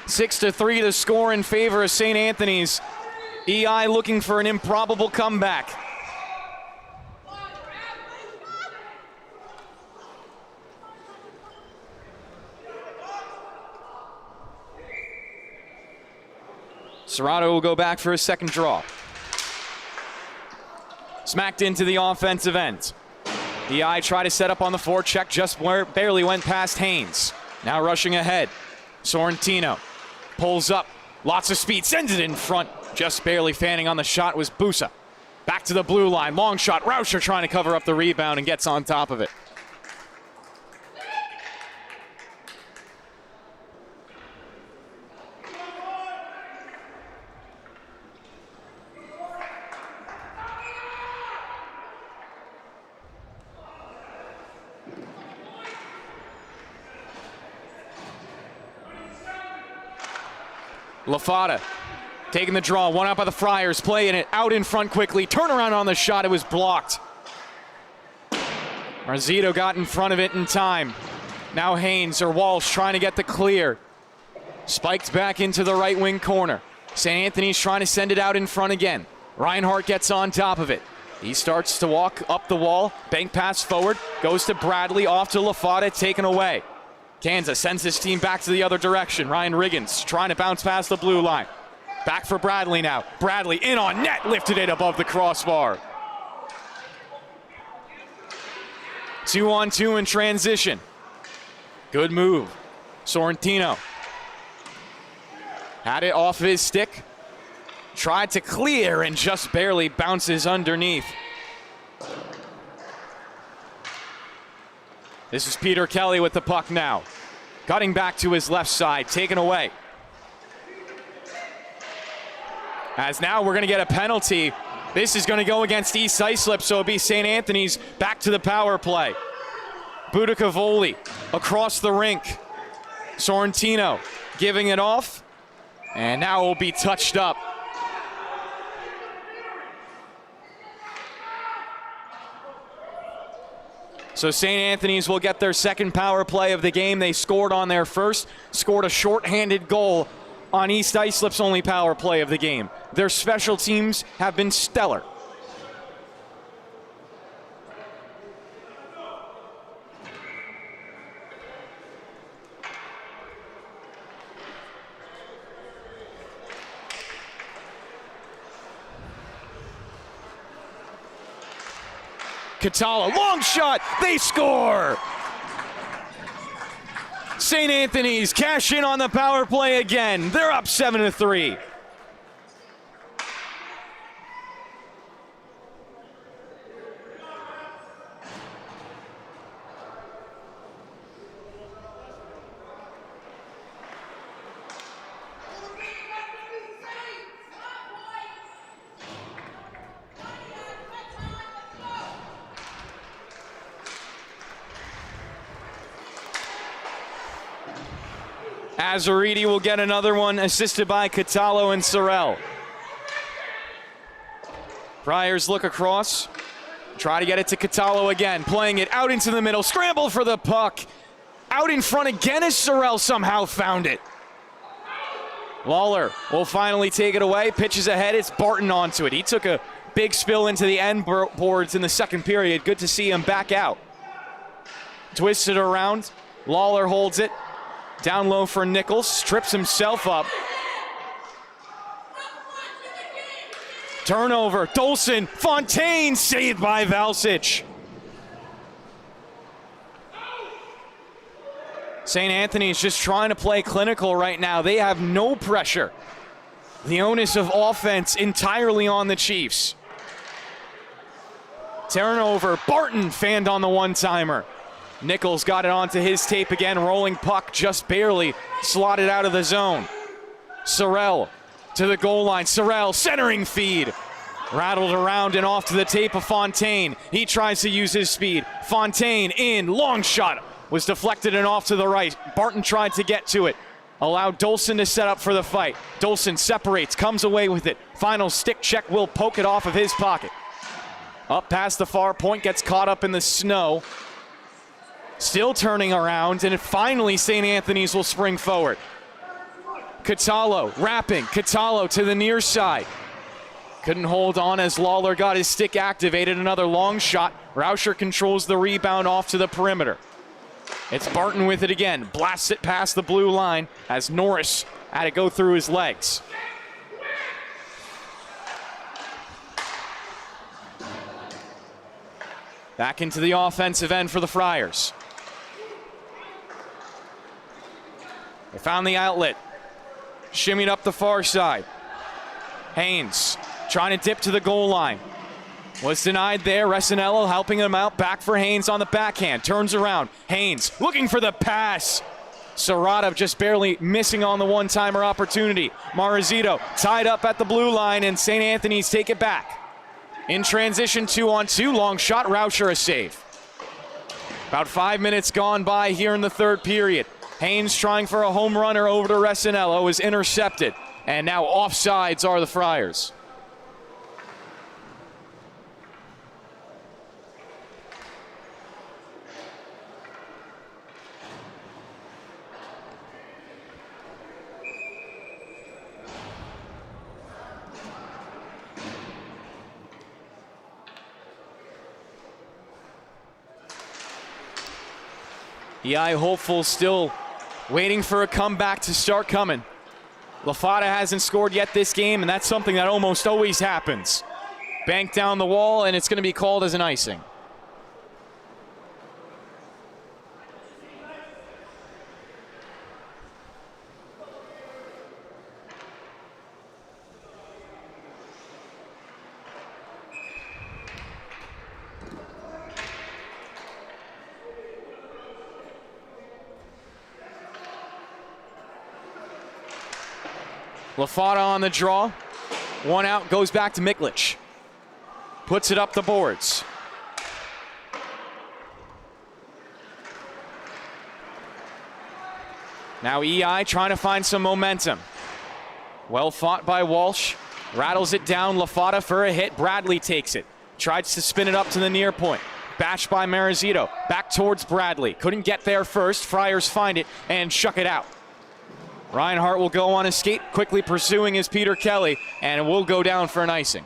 6-3 the score in favor of St. Anthony's. EI looking for an improbable comeback. Serrato will go back for a second draw. Smacked into the offensive end. EI tried to set up on the forecheck, just barely went past Haynes. Now rushing ahead. Sorrentino pulls up, lots of speed, sends it in front. Just barely fanning on the shot was Busa. Back to the blue line, long shot. Rauscher trying to cover up the rebound and gets on top of it. LaFada taking the draw, one out by the Friars, playing it out in front quickly. Turnaround on the shot, it was blocked. Marzito got in front of it in time. Now Haynes or Walsh trying to get the clear. Spiked back into the right wing corner. St. Anthony's trying to send it out in front again. Reinhardt gets on top of it. He starts to walk up the wall, bank pass forward, goes to Bradley, off to LaFada, taken away. Kansas sends his team back to the other direction. Ryan Riggins trying to bounce past the blue line. Back for Bradley now. Bradley in on net, lifted it above the crossbar. 2-on-2 in transition. Good move. Sorrentino had it off his stick. Tried to clear and just barely bounces underneath. This is Peter Kelly with the puck now. Cutting back to his left side, taken away. As now we're going to get a penalty. This is going to go against East Islip, so it'll be St. Anthony's back to the power play. Budicavoli across the rink. Sorrentino giving it off, and now it will be touched up. So St. Anthony's will get their second power play of the game. They scored on their first, scored a shorthanded goal on East Islip's only power play of the game. Their special teams have been stellar. Catala, long shot, they score! St. Anthony's cash in on the power play again. They're up 7-3. Azariti will get another one, assisted by Catalo and Sorrell. Friars look across, try to get it to Catalo again, playing it out into the middle, scramble for the puck. Out in front again as Sorrell somehow found it. Lawler will finally take it away, pitches ahead, it's Barton onto it. He took a big spill into the end boards in the second period. Good to see him back out. Twisted around, Lawler holds it. Down low for Nichols, strips himself up. Turnover, Dolson, Fontaine saved by Valsic. St. Anthony's just trying to play clinical right now. They have no pressure. The onus of offense entirely on the Chiefs. Turnover, Barton fanned on the one-timer. Nichols got it onto his tape again, rolling puck just barely slotted out of the zone. Sorrell to the goal line. Sorrell centering feed. Rattled around and off to the tape of Fontaine. He tries to use his speed. Fontaine in, long shot. Was deflected and off to the right. Barton tried to get to it. Allowed Dolson to set up for the fight. Dolson separates, comes away with it. Final stick check will poke it off of his pocket. Up past the far point, gets caught up in the snow. Still turning around, and finally St. Anthony's will spring forward. Catalo wrapping, Catalo to the near side. Couldn't hold on as Lawler got his stick activated. Another long shot. Rauscher controls the rebound off to the perimeter. It's Barton with it again. Blasts it past the blue line as Norris had to go through his legs. Back into the offensive end for the Friars. They found the outlet. Shimmied up the far side. Haynes trying to dip to the goal line. Was denied there. Resinello helping him out. Back for Haynes on the backhand. Turns around. Haynes looking for the pass. Serrata just barely missing on the one-timer opportunity. Marazito tied up at the blue line, and St. Anthony's take it back. In transition, 2-on-2. Long shot. Rauscher a save. About 5 minutes gone by here in the third period. Haynes trying for a home runner over to Resinello is intercepted. And now offsides are the Friars. EI hopeful, still waiting for a comeback to start coming. Lafada hasn't scored yet this game, and that's something that almost always happens. Banked down the wall, and it's going to be called as an icing. Lafada on the draw. One out, goes back to Miklich. Puts it up the boards. Now EI trying to find some momentum. Well fought by Walsh. Rattles it down. Lafada for a hit. Bradley takes it. Tries to spin it up to the near point. Bashed by Marizito. Back towards Bradley. Couldn't get there first. Friars find it and shuck it out. Reinhardt will go on his skate, quickly pursuing his Peter Kelly, and will go down for an icing.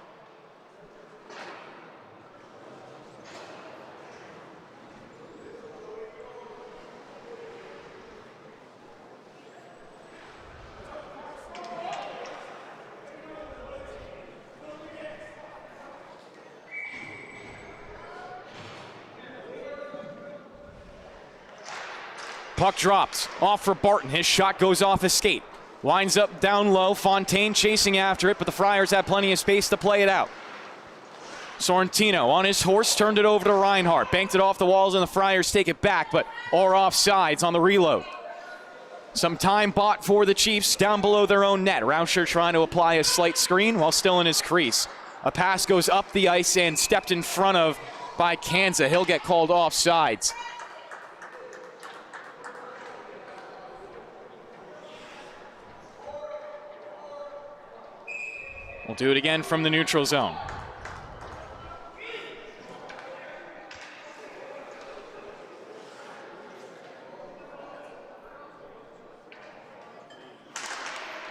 Puck drops, off for Barton. His shot goes off his skate. Winds up down low. Fontaine chasing after it, but the Friars have plenty of space to play it out. Sorrentino on his horse, turned it over to Reinhardt. Banked it off the walls, and the Friars take it back, but are offsides on the reload. Some time bought for the Chiefs down below their own net. Rauscher trying to apply a slight screen while still in his crease. A pass goes up the ice and stepped in front of by Kanza. He'll get called offsides. We'll do it again from the neutral zone.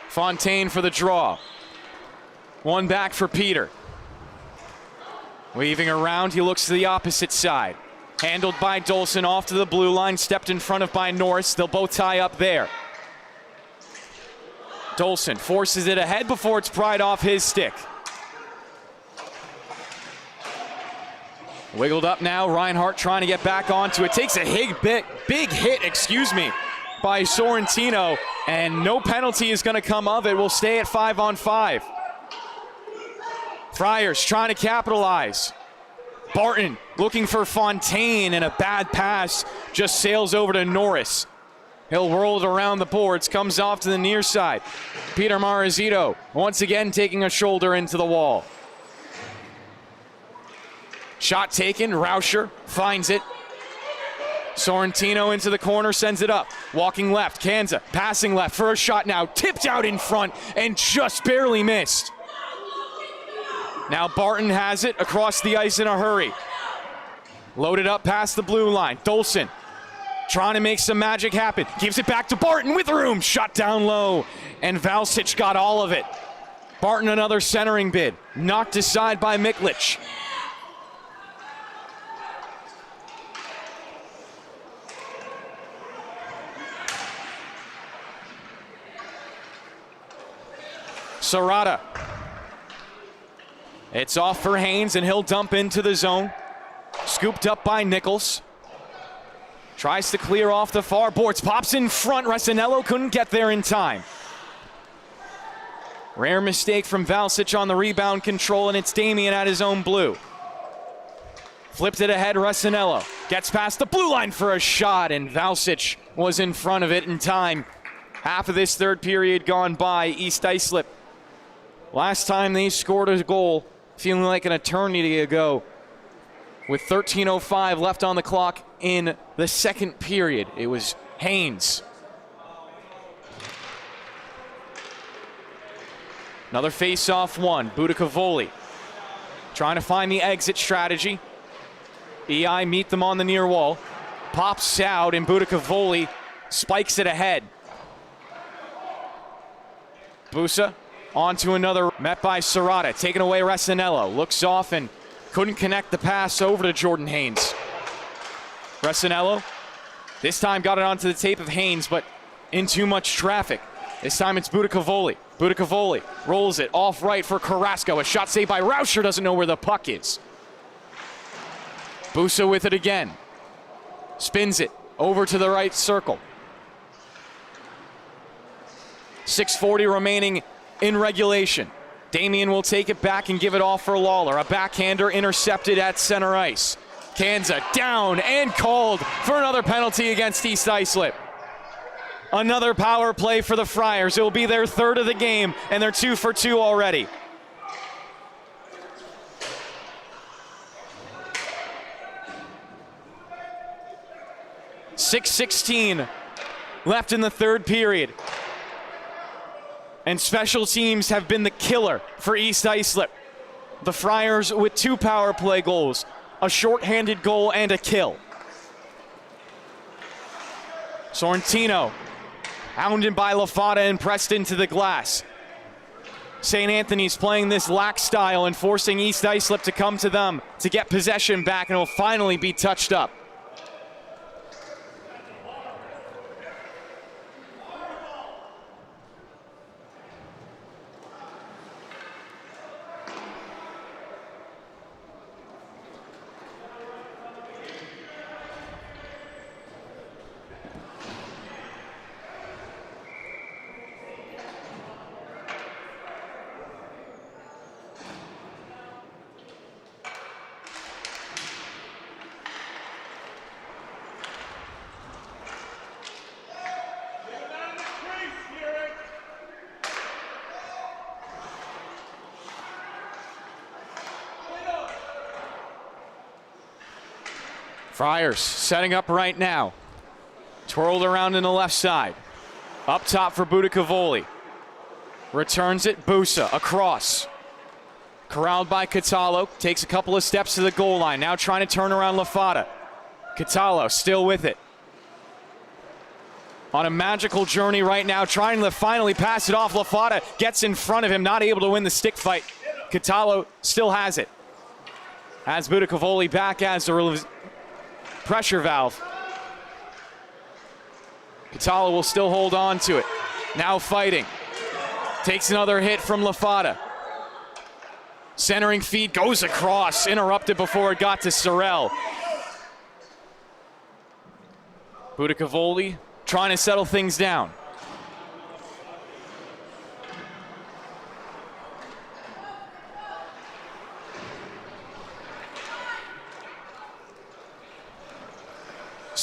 Fontaine for the draw. One back for Peter. Weaving around, he looks to the opposite side. Handled by Dolson, off to the blue line, stepped in front of by Norris. They'll both tie up there. Dolson forces it ahead before it's pried off his stick. Wiggled up now, Reinhardt trying to get back onto it. Takes a big hit, by Sorrentino, and no penalty is going to come of it. We'll stay at 5-on-5. Friars trying to capitalize. Barton looking for Fontaine, and a bad pass just sails over to Norris. He'll roll it around the boards, comes off to the near side. Peter Marizito once again taking a shoulder into the wall. Shot taken, Rauscher finds it. Sorrentino into the corner, sends it up. Walking left, Kanza passing left for a shot now. Tipped out in front and just barely missed. Now Barton has it across the ice in a hurry. Loaded up past the blue line. Dolson trying to make some magic happen. Gives it back to Barton with room. Shot down low, and Valsic got all of it. Barton another centering bid. Knocked aside by Miklich. Serrata. It's off for Haynes, and he'll dump into the zone. Scooped up by Nichols. Tries to clear off the far boards. Pops in front. Resinello couldn't get there in time. Rare mistake from Valsic on the rebound control, and it's Damien at his own blue. Flipped it ahead, Resinello. Gets past the blue line for a shot, and Valsic was in front of it in time. Half of this third period gone by. East Islip. Last time they scored a goal, feeling like an eternity ago. With 13:05 left on the clock in the second period, it was Haynes. Another face-off one. Budicavoli trying to find the exit strategy. EI meet them on the near wall. Pops out, and Budicavoli spikes it ahead. Busa onto another, met by Serrata. Taken away Resinello. Looks off and couldn't connect the pass over to Jordan Haynes. Resinello this time got it onto the tape of Haynes, but in too much traffic. This time it's Budicavoli. Budicavoli rolls it off right for Carrasco. A shot saved by Rauscher, doesn't know where the puck is. Busa with it again. Spins it over to the right circle. 6:40 remaining in regulation. Damian will take it back and give it off for Lawler. A backhander intercepted at center ice. Kanza down and called for another penalty against East Islip. Another power play for the Friars. It will be their third of the game, and they're 2 for 2 already. .6:16 left in the third period. And special teams have been the killer for East Islip. The Friars with 2 power play goals, a shorthanded goal and a kill. Sorrentino hounded by Lafata and pressed into the glass. St. Anthony's playing this lax style and forcing East Islip to come to them to get possession back, and it will finally be touched up. Friars setting up right now. Twirled around in the left side. Up top for Budicavoli. Returns it, Busa, across. Corralled by Catallo, takes a couple of steps to the goal line. Now trying to turn around Lafata. Catallo still with it. On a magical journey right now, trying to finally pass it off. Lafata gets in front of him, not able to win the stick fight. Catallo still has it. Has Budicavoli back as the pressure valve. Catallo will still hold on to it. Now fighting. Takes another hit from Lafata. Centering feed goes across, interrupted before it got to Sorrell. Budicavoli trying to settle things down.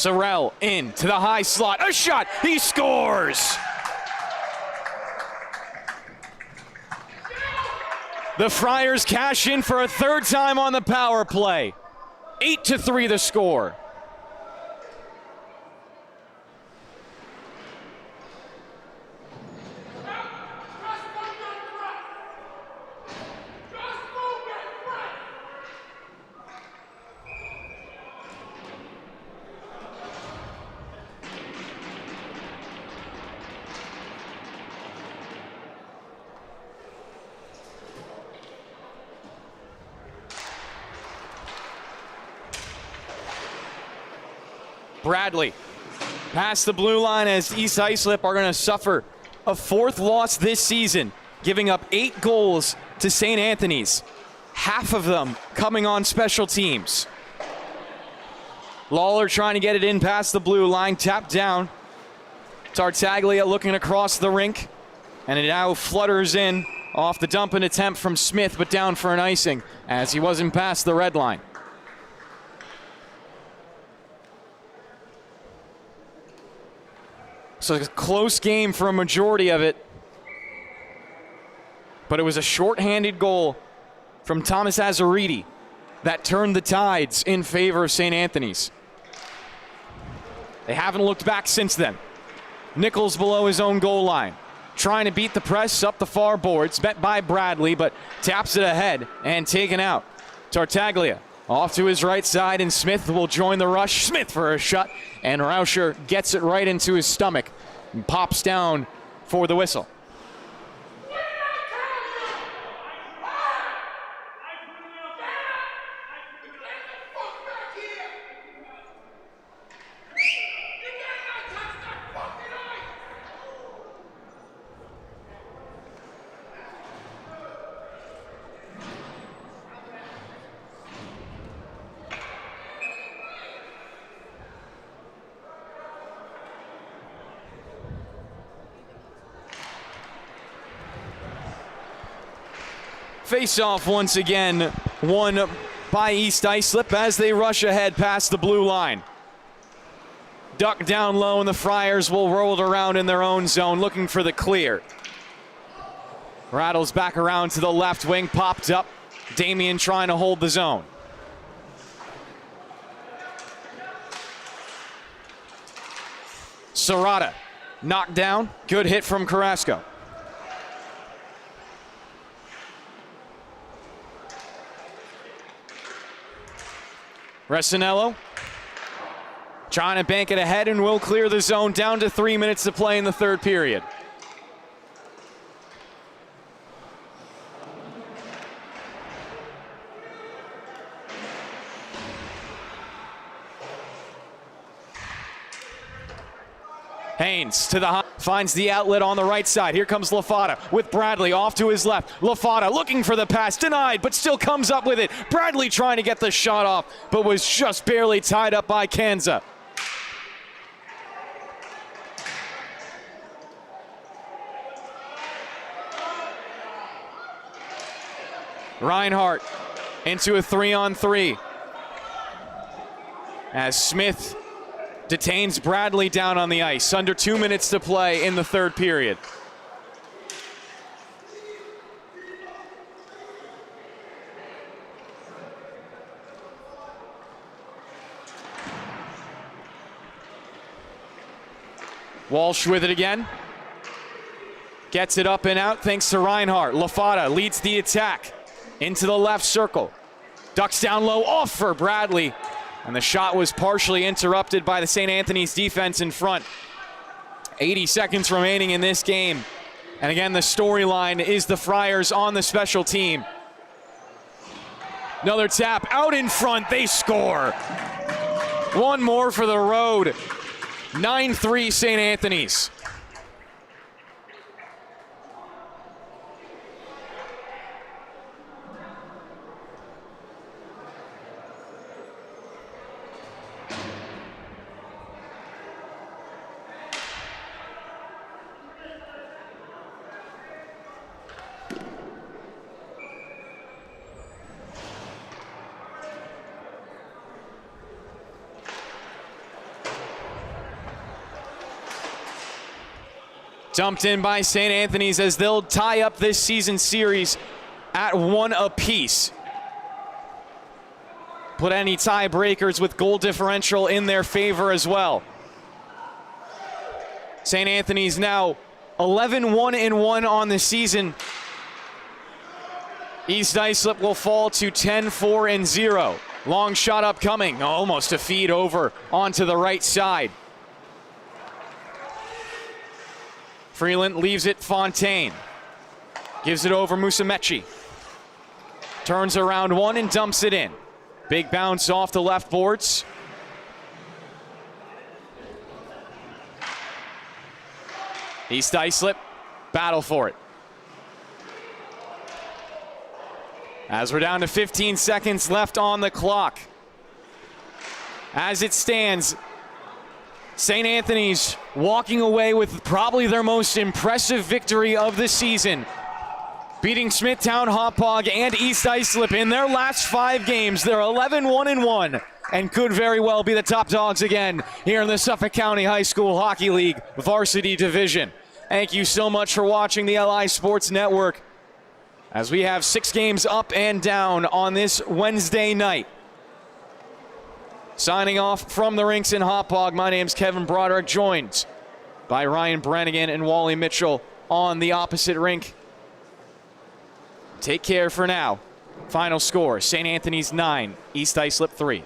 Sorrell in to the high slot. A shot. He scores. The Friars cash in for a third time on the power play. 8-3 the score. Bradley past the blue line as East Islip are going to suffer a 4th loss this season, giving up 8 goals to St. Anthony's, half of them coming on special teams. Lawler trying to get it in past the blue line, tapped down. Tartaglia looking across the rink, and it now flutters in off the dumping attempt from Smith, but down for an icing as he wasn't past the red line. So it's a close game for a majority of it, but it was a shorthanded goal from Thomas Azariti that turned the tides in favor of St. Anthony's. They haven't looked back since then. Nichols below his own goal line. trying to beat the press up the far boards, met by Bradley, but taps it ahead and taken out. Tartaglia off to his right side, and Smith will join the rush. Smith for a shot, and Rauscher gets it right into his stomach and pops down for the whistle. Face-off once again, won by East Islip as they rush ahead past the blue line. Duck down low, and the Friars will roll it around in their own zone, looking for the clear. Rattles back around to the left wing, popped up. Damien trying to hold the zone. Serrata knocked down, good hit from Carrasco. Resinello trying to bank it ahead and will clear the zone, down to 3 minutes to play in the third period. Haynes to the finds the outlet on the right side. Here comes Lafata with Bradley off to his left. Lafata looking for the pass, denied, but still comes up with it. Bradley trying to get the shot off, but was just barely tied up by Kanza. Reinhardt into a 3-on-3 as Smith detains Bradley down on the ice. Under 2 minutes to play in the third period. Walsh with it again. Gets it up and out thanks to Reinhardt. Lafata leads the attack into the left circle. Ducks down low, off for Bradley. And the shot was partially interrupted by the St. Anthony's defense in front. 80 seconds remaining in this game. And again, the storyline is the Friars on the special team. Another tap out in front, they score. One more for the road. 9-3 St. Anthony's. Dumped in by St. Anthony's as they'll tie up this season series at 1 apiece. Put any tiebreakers with goal differential in their favor as well. St. Anthony's now 11-1-1 on the season. East Islip will fall to 10-4-0. Long shot upcoming, almost a feed over onto the right side. Freeland leaves it Fontaine. Gives it over Musumeci. Turns around one and dumps it in. Big bounce off the left boards. East Islip battle for it. As we're down to 15 seconds left on the clock. As it stands, St. Anthony's walking away with probably their most impressive victory of the season, beating Smithtown Hauppauge and East Islip in their last 5 games. They're 11-1-1 and could very well be the top dogs again here in the Suffolk County High School Hockey League Varsity Division. Thank you so much for watching the LI Sports Network as we have 6 games up and down on this Wednesday night. Signing off from the rinks in Hauppauge, my name's Kevin Broderick, joined by Ryan Brannigan and Wally Mitchell on the opposite rink. Take care for now. Final score, St. Anthony's 9, East Islip 3.